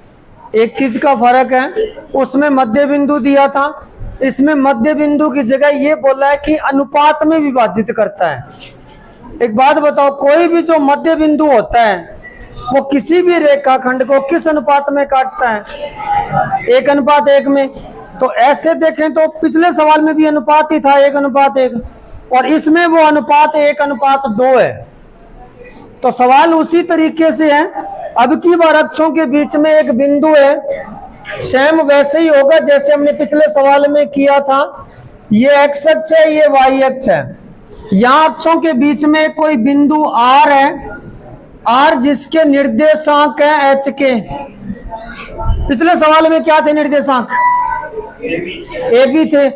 एक चीज का फर्क है, उसमें मध्य बिंदु दिया था, इसमें मध्य बिंदु की जगह ये बोला है कि अनुपात में विभाजित करता है। एक बात बताओ, कोई भी जो मध्य बिंदु होता है वो किसी भी रेखाखंड को किस अनुपात में काटता है? 1:1 में। तो ऐसे देखें तो पिछले सवाल में भी अनुपात ही था 1:1 और इसमें वो अनुपात 1:2 है। तो सवाल उसी तरीके से है। अब की बार अक्षों के बीच में एक बिंदु है, सेम वैसे ही होगा जैसे हमने पिछले सवाल में किया था। ये x अक्ष है, ये y अक्ष है। यहाँ अक्षों के बीच में कोई बिंदु R है, R जिसके निर्देशांक है h के। पिछले सवाल में क्या थे निर्देशांक? AB थे।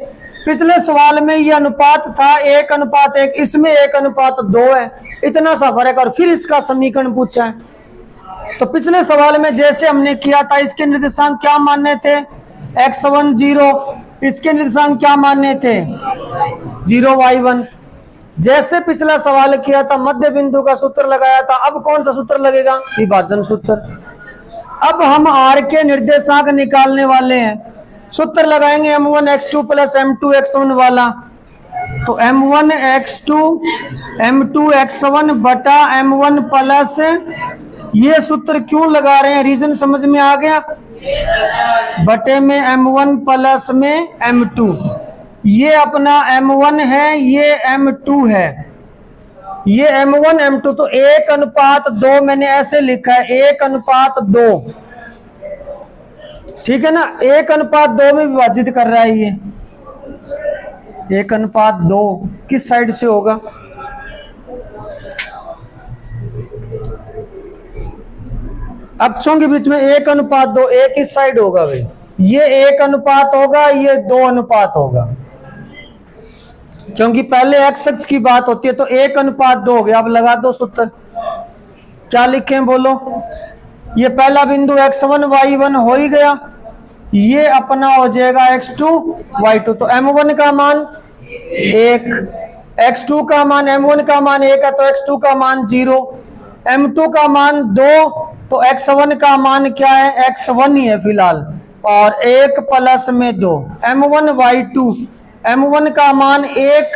पिछले सवाल में ये अनुपात था 1:1, इसमें 1:2 है। इतना सा फर्क। और फिर इसका समीकरण पूछा है। तो पिछले सवाल में जैसे हमने किया था, इसके निर्देशांक क्या मानने थे? x1 0, इसके निर्देशांक क्या मानने थे? 0 y1। जैसे पिछला सवाल किया था, मध्य बिंदु का सूत्र लगाया था। अब कौन सा सूत्र लगेगा? विभाजन सूत्र। अब हम r के निर्देशांक निकालने वाले हैं। सूत्र लगाएंगे m1 x2 plus m2 x1 वाला। तो m1 x2 m2 x1 बटा m1 प्लस, ये सूत्र क्यों लगा रहे हैं? रीजन समझ में आ गया? बटे में m1 प्लस में m2। ये अपना m1 है, ये m2 है, ये m1 m2। तो 1:2 मैंने ऐसे लिखा है, 1:2। ठीक है ना? 1:2 में विभाजित कर रहा है ये। 1:2 किस साइड से होगा? अक्षों के बीच में 1:2, एक इस साइड होगा भाई। ये 1:2 होगा, ये 2:2 होगा, क्योंकि पहले x अक्ष की बात होती है। तो 1:2 हो गया। अब लगा दो सूत्र। क्या लिखें बोलो? ये पहला बिंदु x1 y1 हो ही गया, ये अपना हो जाएगा x2 y2। तो m1 का मान 1, x2 का मान, m1 का मान 1 है तो x2 का मान 0, m2 का मान 2, तो x1 का मान क्या है? x1 ही है फिलहाल। और 1 प्लस में 2, m1 y2, m1 का मान 1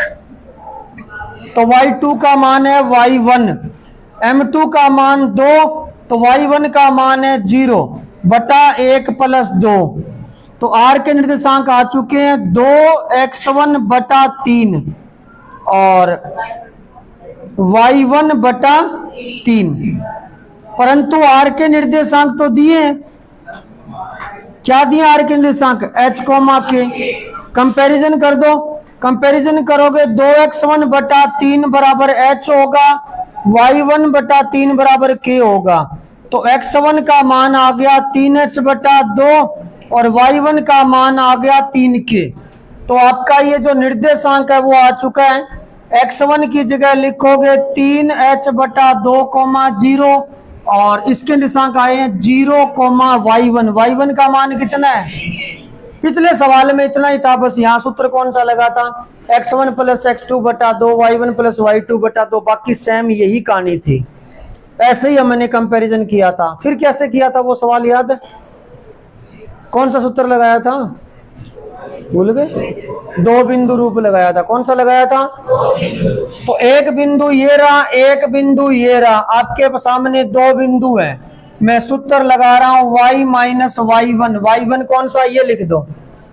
तो y2 का मान है y1, m2 का मान 2 तो y1 का मान है 0 बटा 1 प्लस 2। तो r के निर्देशांक आ चुके हैं 2x1 बटा 3 और y1 बटा 3। परंतु r के निर्देशांक तो दिए, क्या दिए r के निर्देशांक? h, के। कंपैरिजन कर दो। कंपैरिजन करोगे 2x1 बटा 3 बराबर h होगा, y1 बटा 3 बराबर k होगा। तो x1 का मान आ गया 3h बटा 2 और y1 का मान आ गया 3k। तो आपका ये जो निर्देशांक है वो आ चुका है। x1 की जगह लिखोगे 3h बटा 2 0 और इसके निर्देशांक आए हैं 0 y1। y1 का मान कितना है? पिछले सवाल में इतना ही था, बस यहाँ सूत्र कौन सा लगा था? x1 प्लस x2 बटा 2, y1 प्लस y2 बटा 2। बाकी सेम यही कहानी थी। ऐसे ही हमने कंपैरिजन किया था। फिर कैसे किया था वो सवाल याद है? कौन सा सूत्र लगाया था? भूल गए? 2 बिंदु रूप लगाया था। कौन सा लगाया था? तो एक बिंदु ये रहा, एक बिंदु ये रहा। आपके सामने 2 बिंदु हैं। मैं सूत्र लगा रहा हूं y माइनस y1। y1 कौन सा? ये लिख दो।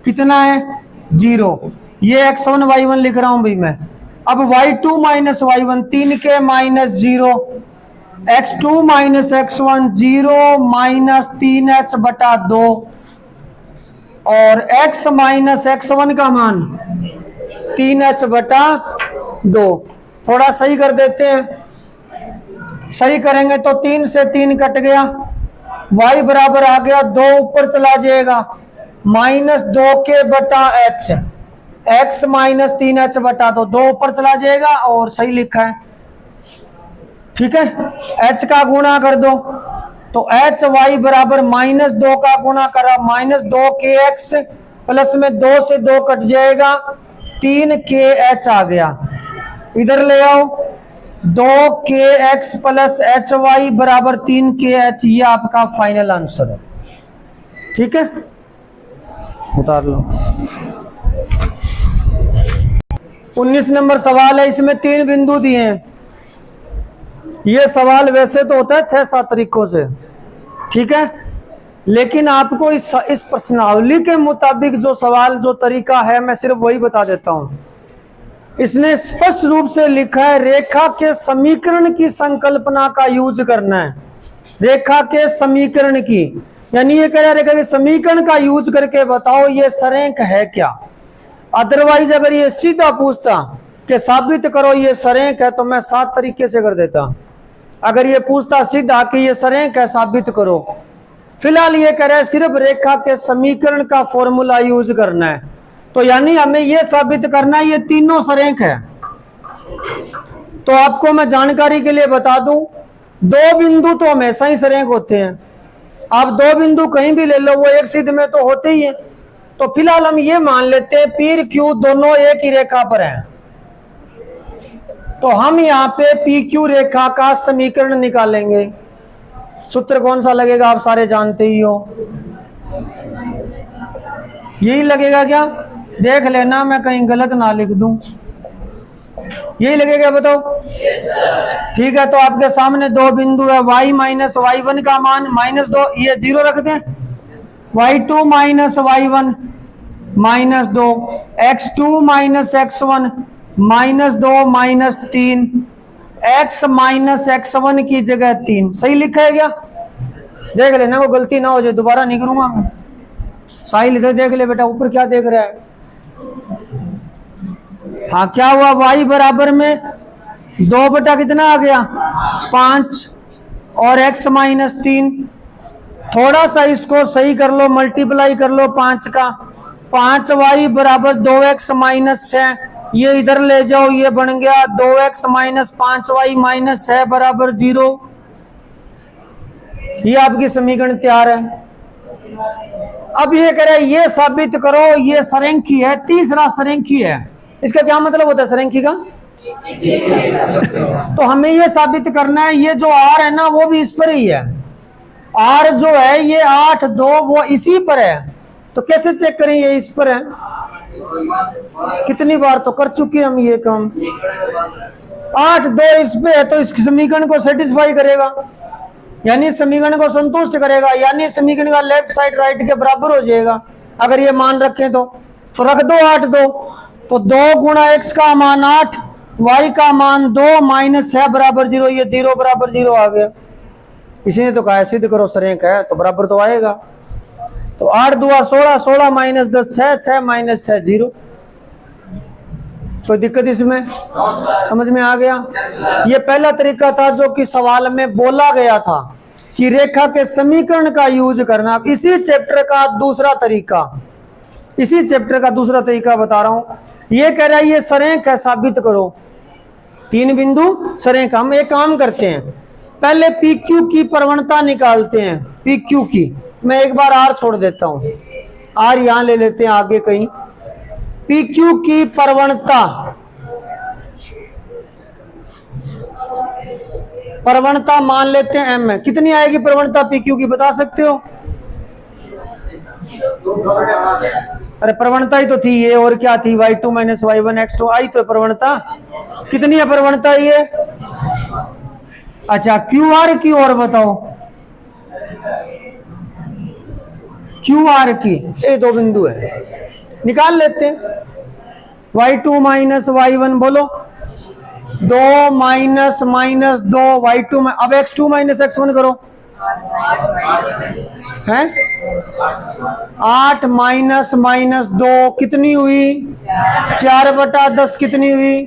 कितना है? 0। ये x1 y1 लिख रहा हूं भाई मैं। अब y2 minus y1 3k minus 0, x2 minus x1 0 minus 3h बटा 2 और x माइनस x1 का मान 3h बटा 2। थोड़ा सही कर देते हैं। सही करेंगे तो 3 से 3 कट गया, y बराबर आ गया 2 ऊपर चला जाएगा माइनस 2k बटा h, x माइनस 3h बटा 2 ऊपर चला जाएगा और सही लिखा है। ठीक है, h का गुणा कर दो तो h y बराबर माइनस 2 का गुणा करा माइनस 2kx प्लस में 2 से 2 कट जाएगा 3kh आ गया। इधर ले आओ 2kx प्लस एच वाई बराबर 3kh। ये आपका फाइनल आंसर है। ठीक है, उतार लो। 19 नंबर सवाल है। इसमें 3 बिंदु दिए हैं। ये सवाल वैसे तो होता है 6-7 तरीकों से, ठीक है, लेकिन आपको इस प्रश्नावली के मुताबिक जो सवाल जो तरीका है मैं सिर्फ वही बता देता हूं। इसने स्पष्ट रूप से लिखा है रेखा के समीकरण की संकल्पना का यूज करना है। रेखा के समीकरण की, यानी ये कह रहा है रेखा के समीकरण का यूज करके बताओ ये सरेख है क्या। अदरवाइज अगर ये सीधा पूछता कि साबित करो ये सरेख है तो मैं 7 तरीके से कर देता। अगर ये पूछता सीधा कि ये सरेख है साबित करो, फिलहाल ये कह रहा है सिर्फ रेखा के समीकरण का फॉर्मूला यूज करना है, तो यानी हमें ये साबित करना है ये तीनों सरेख है। तो आपको मैं जानकारी के लिए बता दूं, 2 बिंदु तो हमेशा ही सरेख होते हैं। आप 2 बिंदु कहीं भी ले लो वो एक सिद्ध में तो होते ही है। तो फिलहाल हम ये मान लेते हैं पी और क्यू दोनों एक ही रेखा पर हैं, तो हम यहाँ पे पी क्यू रेखा का समीकरण निकालेंगे। सूत्र कौन सा लगेगा आप सारे जानते ही हो, यही लगेगा क्या? देख लेना मैं कहीं गलत ना लिख दूं। यही लगेगा बताओ? ठीक है, तो आपके सामने 2 बिंदु है, y माइनस y1 का मान -2, ये 0 रख दें, y2 minus y1 -2, x2 minus x1 -2 -3, x minus x1 की जगह 3। सही लिखा है क्या? देख लेना, वो गलती ना हो जाए, दोबारा नहीं करूंगा मैं। सही लिखा, देख ले बेटा ऊपर क्या देख रहा है। हाँ, क्या हुआ? y बराबर में 2 बटा कितना आ गया 5 और x माइनस 3। थोड़ा सा इसको सही कर लो, मल्टीप्लाई कर लो 5 का, 5y बराबर 2x माइनस 6, ये इधर ले जाओ, ये बन गया 2x माइनस 5y माइनस 6 बराबर 0। ये आपकी समीकरण तैयार है। अब ये कह रहे हैं ये साबित करो ये सरेखी है, तीसरा सरेखी है। इसका क्या मतलब होता है सरेखी का? तो हमें ये साबित करना है ये जो r है ना वो भी इस पर ही है। r जो है ये 8, 2 वो इसी पर है। तो कैसे चेक करें ये इस पर है? कितनी बार तो कर चुके हम ये काम। 8, 2 इस पे है तो इस समीकरण को सेटिस्फाई करेगा, यानी समीकरण को संतुष्ट करेगा, यानी समीकरण का लेफ्ट साइड राइट के बराबर हो जाएगा अगर ये मान रखें तो रख दो 8, 2 तो 2 गुणा x का मान 8, y का मान 2 माइनस 6 बराबर 0, ये 0 बराबर 0 आ गया। इसी ने तो कहा सिद्ध करो सरेख है, तो बराबर तो आएगा। तो 8 दूआ 16, 16 माइनस 10 6, 6 माइनस 6 0। कोई दिक्कत इसमें? समझ में आ गया? ये पहला तरीका था जो कि सवाल में बोला गया था कि रेखा के समीकरण का यूज करना। अब इसी चैप्टर का दूसरा तरीका, इसी चैप्टर का दूसरा तरीका बता रहा हूं। ये कह रहा है ये सरेख है साबित करो, 3 बिंदु सरेख। हम एक काम करते हैं, पहले पी क्यू की प्रवणता निकालते हैं। पी क्यू की मैं एक बार आर छोड़ देता हूं, आर यहां ले लेते हैं आगे कहीं। पी क्यू की प्रवणता, प्रवणता मान लेते हैं एम है। कितनी आएगी प्रवणता पी क्यू की बता सकते हो? अरे प्रवणता ही तो थी ये, और क्या थी? y2 माइनस y1 x2 आई तो प्रवणता। कितनी है प्रवणता ये? अच्छा, क्यू आर की और बताओ, क्यू आर की ये 2 बिंदु है, निकाल लेते हैं। y2 माइनस y1 बोलो, 2 माइनस माइनस 2 y2 में, अब x2 माइनस x1 करो, है 8 माइनस माइनस 2 कितनी हुई? 4 बटा 10 कितनी हुई?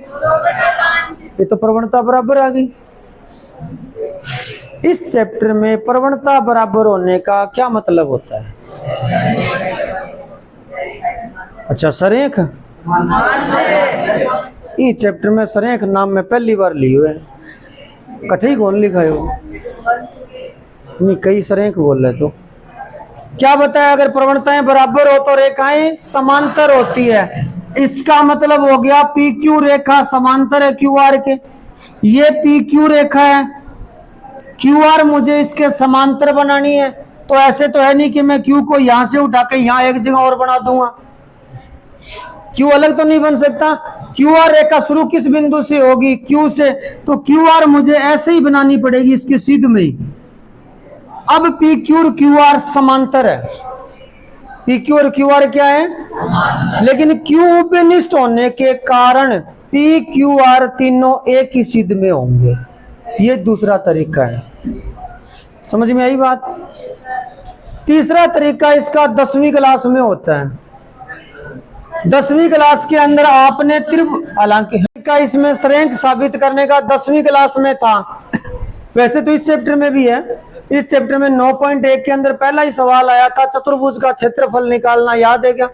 ये तो प्रवणता बराबर आ गई। इस चैप्टर में प्रवणता बराबर होने का क्या मतलब होता है? अच्छा, सरेख। इस चैप्टर में सरेख नाम में पहली बार ली हुए, कठिन कौन लिखा है वो? नहीं, कई सरेख बोल रहे। तो क्या बताया? अगर प्रवणताएं बराबर हो तो रेखाएं समांतर होती है। इसका मतलब हो गया पी क्यू रेखा समांतर है क्यू आर के। ये पी क्यू रेखा है, क्यू आर मुझे इसके समांतर बनानी है। तो ऐसे तो है नहीं कि मैं क्यू को यहां से उठा के यहां एक जगह और बना दूंगा। क्यू अलग तो नहीं बन सकता। क्यू आर रेखा शुरू किस बिंदु से होगी? क्यू से। तो क्यू आर मुझे ऐसे ही बनानी पड़ेगी इसके सीध में ही। अब पी क्यू और क्यू आर समांतर है। पी क्यू और क्यू आर क्या है? लेकिन क्यू उपनिष्ठ होने के कारण पी क्यू आर तीनों एक ही सीध में होंगे। ये दूसरा तरीका है। समझ में आई बात? तीसरा तरीका इसका 10वीं क्लास में होता है। 10वीं क्लास के अंदर आपने हालांकि का इसमें सरेंक साबित करने का 10वीं क्लास में था। वैसे तो इस चैप्टर में भी है। इस चैप्टर में 9.1 के अंदर पहला ही सवाल आया था, चतुर्भुज का क्षेत्रफल निकालना, याद है क्या?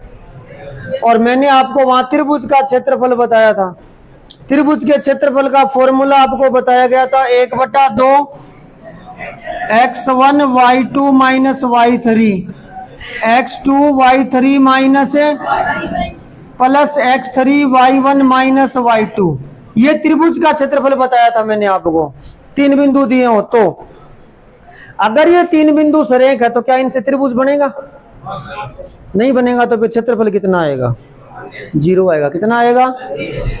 और मैंने आपको वहां त्रिभुज का क्षेत्रफल बताया था। त्रिभुज के क्षेत्रफल का फॉर्मूला आपको बताया गया था 1/2 x1 y2 minus y3 x2 y3 minus plus x3 y1 minus y2। ये त्रिभुज का क्षेत्रफल बताया था मैंने आपको। 3 बिंदु दिए हो तो अगर ये 3 बिंदु सरेख है तो क्या इनसे त्रिभुज बनेगा? नहीं बनेगा। तो फिर क्षेत्रफल कितना आएगा? 0 आएगा। कितना आएगा?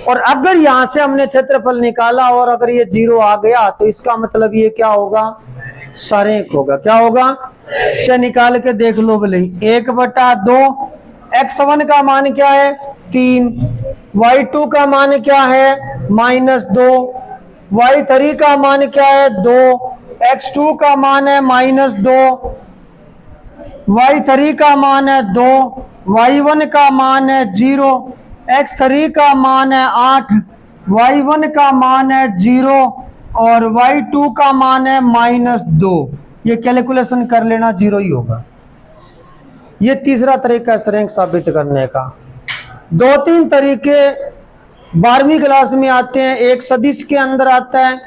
और अगर यहां से हमने क्षेत्रफल निकाला और अगर ये 0 आ गया तो इसका मतलब ये क्या होगा? सरेख होगा। क्या होगा? चल निकाल के देख लो भले। 1/2 x1 का मान क्या है? 3। y2 का मान क्या है? -2। y3 का मान क्या है? 2। x2 का मान है -2। y3 का मान है 2। y1 का मान है 0। x3 का मान है 8। y1 का मान है 0 और y2 का मान है -2। ये कैलकुलेशन कर लेना, 0 ही होगा। ये तीसरा तरीका है सरेख साबित करने का। 2-3 तरीके 12वीं क्लास में आते हैं। एक सदिश के अंदर आता है,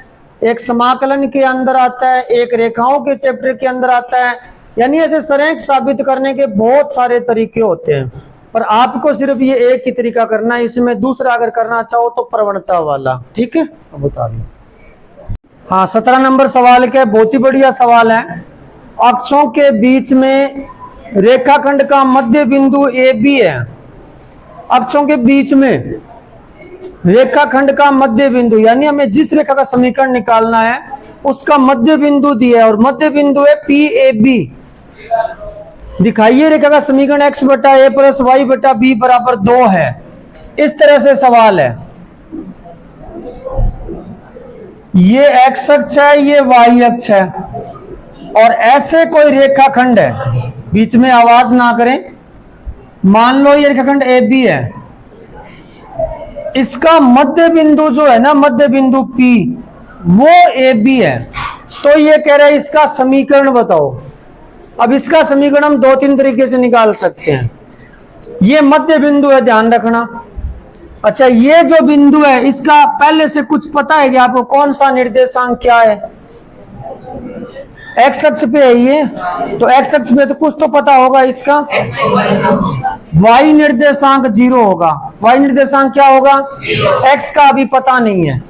एक समाकलन के अंदर आता है, एक रेखाओं के चैप्टर के अंदर आता है। यानी ऐसे सरेख साबित करने के बहुत सारे तरीके होते हैं, पर आपको सिर्फ ये एक ही तरीका करना है। इसमें दूसरा अगर करना चाहो तो प्रवणता वाला। ठीक है, अब बता दो। हाँ, 17 नंबर सवाल के बहुत ही बढ़िया सवाल है। अक्षों के बीच में रेखाखंड का मध्य बिंदु ए बी है। अक्षों के बीच में रेखाखंड का मध्य बिंदु, यानी हमें जिस रेखा का समीकरण निकालना है उसका मध्य बिंदु दिया है और मध्य बिंदु है पी ए बी। दिखाइए रेखा का समीकरण x/a + y/b = 2 है। इस तरह से सवाल है। ये x अक्ष है, ये y अक्ष है और ऐसे कोई रेखाखंड है। बीच में आवाज ना करें। मान लो ये रेखाखंड ए बी है। इसका मध्य बिंदु जो है ना, मध्य बिंदु P, वो ए बी है। तो ये कह रहा है इसका समीकरण बताओ। अब इसका समीकरण हम 2-3 तरीके से निकाल सकते हैं। ये मध्य बिंदु है, ध्यान रखना। अच्छा, ये जो बिंदु है इसका पहले से कुछ पता है कि आपको कौन सा निर्देशांक क्या है? एक्स अक्ष पे है ये, तो एक्स अक्ष पे तो कुछ तो पता होगा इसका। वाई निर्देशांक 0 होगा। वाई निर्देशांक क्या होगा? एक्स का अभी पता नहीं है।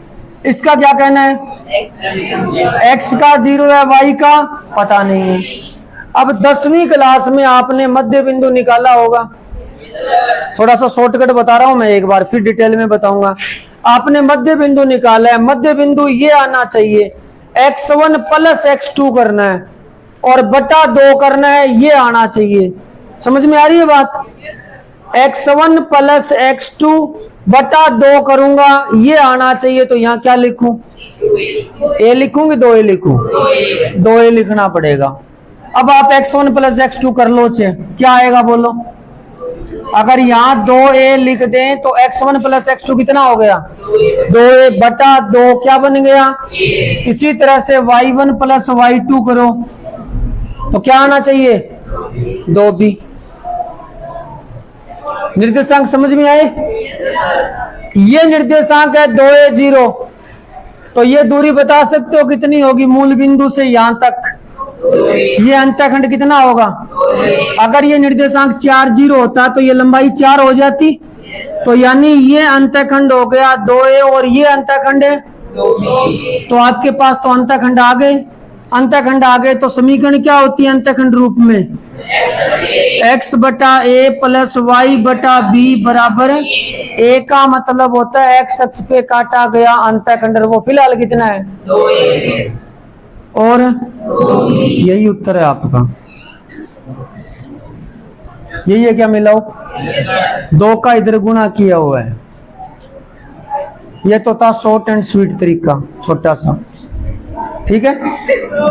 इसका क्या कहना है? एक्स का 0 है, वाई का पता नहीं है। अब 10वीं क्लास में आपने मध्य बिंदु निकाला होगा। थोड़ा सा शॉर्टकट बता रहा हूं मैं, एक बार फिर डिटेल में बताऊंगा। आपने मध्य बिंदु निकाला है। मध्य बिंदु ये आना चाहिए, x1 + x2 करना है और बटा 2 करना है, ये आना चाहिए। समझ में आ रही है बात? x1 + x2 बटा 2 करूंगा, ये आना चाहिए। तो यहाँ क्या लिखूं? a लिखूं कि 2a लिखूं? 2a लिखना पड़ेगा। अब आप x1 + x2 कर लो, क्या आएगा बोलो? अगर यहाँ 2a लिख दें तो x1 + x2 कितना हो गया? 2a बटा 2 क्या बन गया? इसी तरह से y1 + y2 करो तो क्या आना चाहिए? 2b। निर्देशांक समझ में आए? ये निर्देशांक है 2a 0। तो ये दूरी बता सकते हो कितनी होगी? मूल बिंदु से यहां तक ये अंतःखंड कितना होगा? अगर ये निर्देशांक 4 0 होता तो ये लंबाई 4 हो जाती। तो यानी ये अंतःखंड हो गया 2a और ये अंतःखंड है। तो आपके पास तो अंतःखंड आ गए। अंतःखंड आ गए तो समीकरण क्या होती है अंतःखंड रूप में? x बटा a प्लस वाई बटा बी बराबर a का मतलब होता है x अक्ष पे काटा गया अंतःखंड, वो फिलहाल कितना है 2a, और यही उत्तर है आपका। यही है क्या मिलाओ? 2 का इधर गुणा किया हुआ है। ये तो था शॉर्ट एंड स्वीट तरीका, छोटा सा, ठीक है।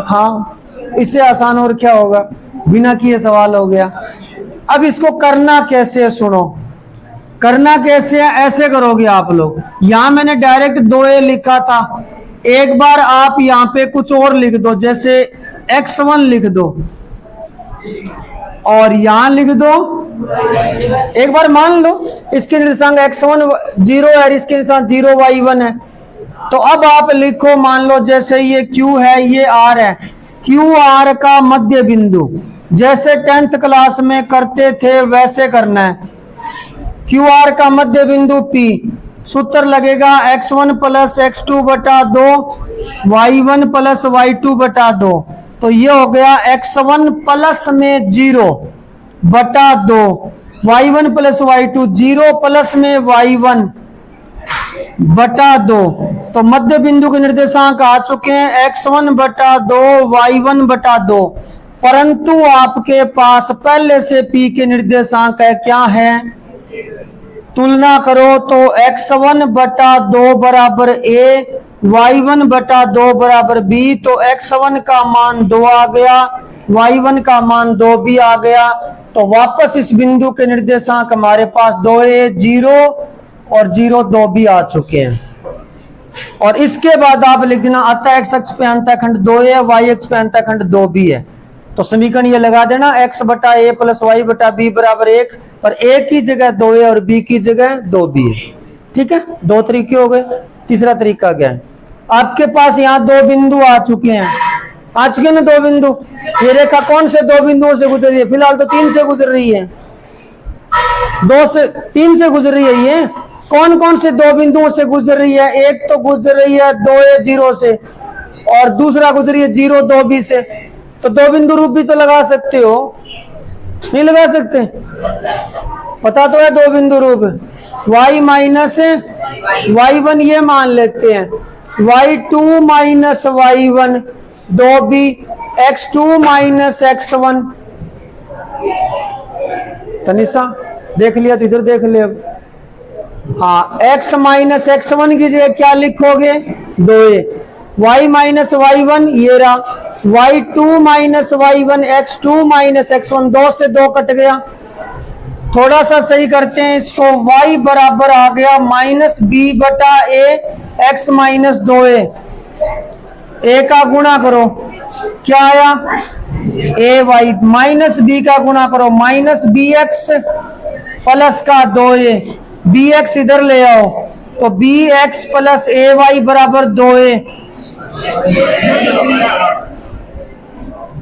हाँ, इससे आसान और क्या होगा, बिना किए सवाल हो गया। अब इसको करना कैसे है सुनो, करना कैसे है, ऐसे करोगे आप लोग। यहां मैंने डायरेक्ट 2a लिखा था, एक बार आप यहां पे कुछ और लिख दो, जैसे x1 लिख दो और यहां लिख दो, एक बार मान लो इसके निर्देशांक x1 0 है, इसके निर्देशांक 0 y1 है। तो अब आप लिखो, मान लो जैसे ये q है, ये r है, क्यू आर का मध्य बिंदु, जैसे 10th क्लास में करते थे वैसे करना है। क्यू आर का मध्य बिंदु P, सूत्र लगेगा x1 प्लस x2 बटा 2 y1 प्लस y2 बटा 2। तो ये हो गया x1 प्लस में 0 बटा 2 y1 प्लस y2, 0 प्लस में y1 बटा 2। तो मध्य बिंदु के निर्देशांक आ चुके हैं x1 बटा 2 y1 बटा 2, परंतु आपके पास पहले से P के निर्देशांक है, क्या है, तुलना करो तो x1 बटा 2 बराबर a, y1 बटा 2 बराबर b। तो x1 का मान 2 आ गया, y1 का मान 2 भी आ गया। तो वापस इस बिंदु के निर्देशांक हमारे पास 2a 0 और 0 2 भी आ चुके हैं। और इसके बाद आप लिख देना अतः x अक्ष पे अंतःखंड 2a है, y अक्ष पे अंतःखंड 2 भी है। तो समीकरण ये लगा देना, x बटा a प्लस वाई बटा बी बराबर 1, पर a की जगह 2a और b की जगह 2b है। ठीक है, 2 तरीके हो गए। तीसरा तरीका क्या है, आपके पास यहाँ 2 बिंदु आ चुके हैं, आ चुके हैं ना 2 बिंदु। ये रेखा कौन से 2 बिंदुओं से गुजर रही है, फिलहाल तो 3 से गुजर रही है, 2 से 3 से गुजर रही है। ये कौन कौन से 2 बिंदुओं से गुजर रही है, एक तो गुजर रही है 2a 0 से और दूसरा गुजर रही है 0 2b से। तो 2 बिंदु रूप भी तो लगा सकते हो, नहीं लगा सकते, पता तो है 2 बिंदु रूप, y माइनस y1 ये मान लेते हैं, y2 minus y1 2b, x2 minus x1। Tanisha देख लिया तो इधर देख ले अब। हाँ, x माइनस x1 की जगह क्या लिखोगे 2a, y माइनस y1 ये रहा, y2 minus y1, x2 minus x1, 2 से 2 कट गया। थोड़ा सा सही करते हैं इसको, y बराबर आ गया माइनस b बटा a, x minus 2a, a का गुणा करो क्या आया a y, माइनस b का गुणा करो माइनस bx प्लस का 2a, bx इधर ले आओ तो bx प्लस ay बराबर 2a।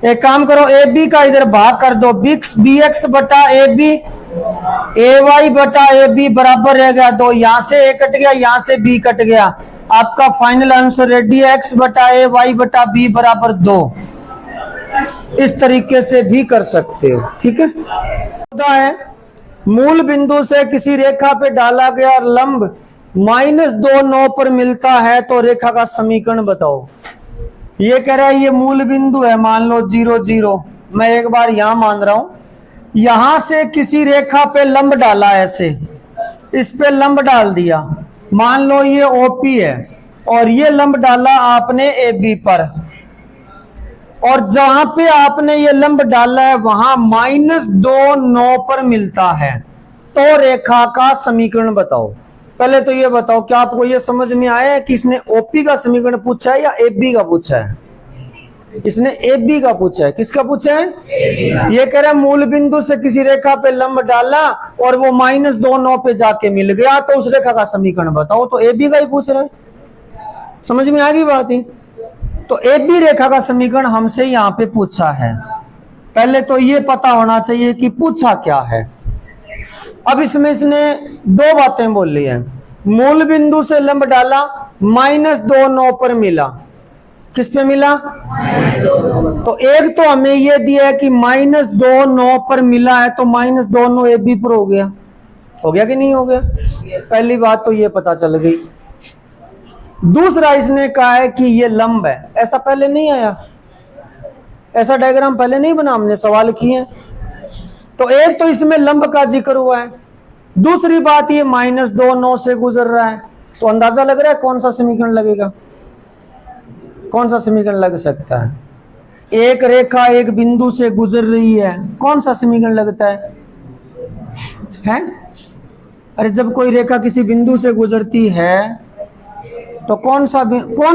एक काम करो, ए बी का इधर भाग कर दो, बी एक्स बटा ए बी, ए वाई बटा ए बी बराबर रह गया 2, यहां से ए कट गया, यहां से बी कट गया। आपका फाइनल आंसर रेडी है एक्स बटा ए वाई बटा बी बराबर 2। इस तरीके से भी कर सकते हो, ठीक है। मूल बिंदु से किसी रेखा पे डाला गया लंब -2 9 पर मिलता है तो रेखा का समीकरण बताओ। ये कह रहा है ये मूल बिंदु है, मान लो 0 0, मैं एक बार यहां मान रहा हूं, यहां से किसी रेखा पे लंब डाला, ऐसे इस पे लंब डाल दिया, मान लो ये ओपी है और ये लंब डाला आपने ए बी पर, और जहां पे आपने ये लंब डाला है वहां -2 9 पर मिलता है, तो रेखा का समीकरण बताओ। पहले तो ये बताओ, क्या आपको ये समझ में आया है कि इसने ओपी का समीकरण पूछा है या एबी का पूछा है? इसने एबी का पूछा है। किसका पूछा है? ये कह रहा है मूल बिंदु से किसी रेखा पे लंब डाला और वो -2 9 पे जाके मिल गया, तो उस रेखा का समीकरण बताओ। तो एबी का ही पूछ रहे हैं, समझ में आ गई बात ही। तो एबी रेखा का समीकरण हमसे यहाँ पे पूछा है। पहले तो ये पता होना चाहिए कि पूछा क्या है। अब इसमें इसने 2 बातें बोली हैं, मूल बिंदु से लंब डाला, -2 9 पर मिला, किस पे मिला? तो एक तो हमें ये दिया है कि -2 9 पर मिला है, तो -2 9 ए बी पर हो गया कि नहीं हो गया? पहली बात तो ये पता चल गई। दूसरा इसने कहा है कि ये लंब है, ऐसा पहले नहीं आया, ऐसा डायग्राम पहले नहीं बना, हमने सवाल किए। तो एक तो इसमें लंब का जिक्र हुआ है, दूसरी बात ये -2 9 से गुजर रहा है, तो अंदाजा लग रहा है कौन सा समीकरण लगेगा? कौन सा समीकरण लग सकता है? एक रेखा एक बिंदु से गुजर रही है, कौन सा समीकरण लगता है? अरे जब कोई रेखा किसी बिंदु से गुजरती है तो कौन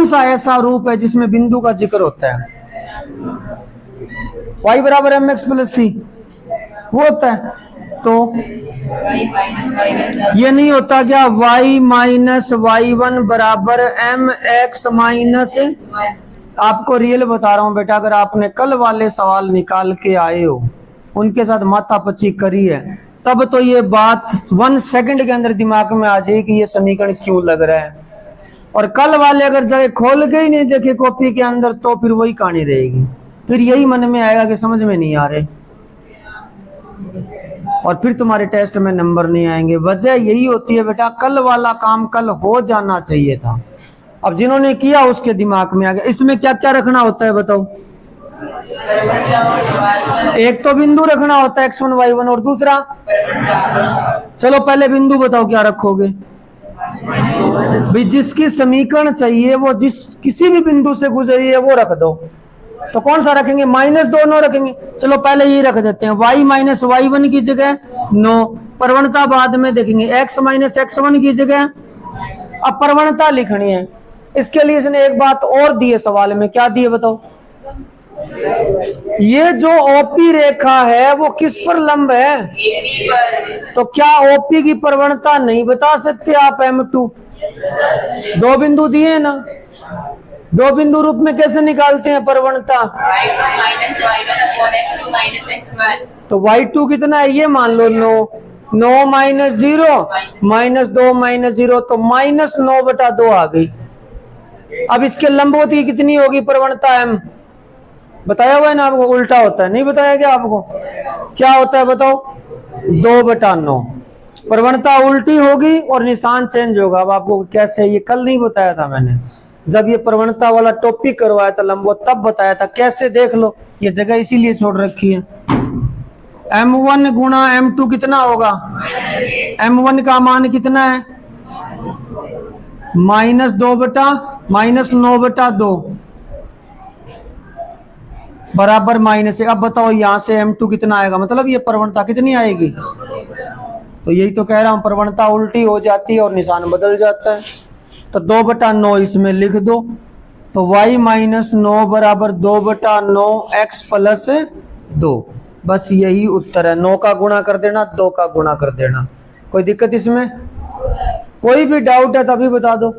सा ऐसा रूप है जिसमें बिंदु का जिक्र होता है? y बराबर mx प्लस सी वो होता है। तो ये नहीं होता क्या y माइनस y1 बराबर mx माइनस? आपको रियल बता रहा हूं बेटा, अगर आपने कल वाले सवाल निकाल के आए हो, उनके साथ माथापच्ची करी है, तब तो ये बात 1 सेकंड के अंदर दिमाग में आ जाए कि ये समीकरण क्यों लग रहा है। और कल वाले अगर जगह खोल के ही नहीं देखे कॉपी के अंदर, तो फिर वही कहानी रहेगी, फिर यही मन में आएगा कि समझ में नहीं आ रहे, और फिर तुम्हारे टेस्ट में नंबर नहीं आएंगे। वजह यही होती है बेटा, कल वाला काम कल हो जाना चाहिए था, अब जिन्होंने किया उसके दिमाग में आ गया। इसमें क्या क्या रखना होता है बताओ? एक तो बिंदु रखना होता है x1 y1, और दूसरा, चलो पहले बिंदु बताओ क्या रखोगे भाई? जिसकी समीकरण चाहिए वो जिस किसी भी बिंदु से गुजरी है वो रख दो। तो कौन सा रखेंगे? -2 9 रखेंगे। चलो पहले ये रख देते हैं, y माइनस y1 की जगह 9, प्रवणता बाद में देखेंगे, x माइनस x1 की जगह। अब प्रवणता लिखनी है, इसके लिए इसने एक बात और दी है सवाल में, क्या दी है बताओ? ये जो ओपी रेखा है वो किस पर लंब है? तो क्या ओपी की प्रवणता नहीं बता सकते आप? M2 दो बिंदु दिए ना, दो बिंदु रूप में कैसे निकालते हैं प्रवणता? तो y2 कितना है ये मान लो 9 माइनस 0 -2 -0, तो -9/2 आ गई। अब इसके लंबवती कितनी होगी प्रवणता m? बताया हुआ है ना आपको, उल्टा होता है, नहीं बताया क्या आपको? क्या होता है बताओ? 2/9। प्रवणता उल्टी होगी और निशान चेंज होगा। अब आपको कैसे, ये कल नहीं बताया था मैंने, जब ये प्रवणता वाला टॉपिक करवाया था लंबवत, तब बताया था। कैसे देख लो, ये जगह इसीलिए छोड़ रखी है। m1 गुणा m2 कितना होगा? m1 का मान कितना है? -9/2 बराबर -1। अब बताओ यहाँ से m2 कितना आएगा, मतलब ये प्रवणता कितनी आएगी? तो यही तो कह रहा हूं, प्रवणता उल्टी हो जाती है और निशान बदल जाता है। तो 2/9 इसमें लिख दो, तो y माइनस 9 बराबर 2/9 x प्लस 2। बस यही उत्तर है। 9 का गुणा कर देना, 2 का गुणा कर देना। कोई दिक्कत इसमें? कोई भी डाउट है तभी बता दो।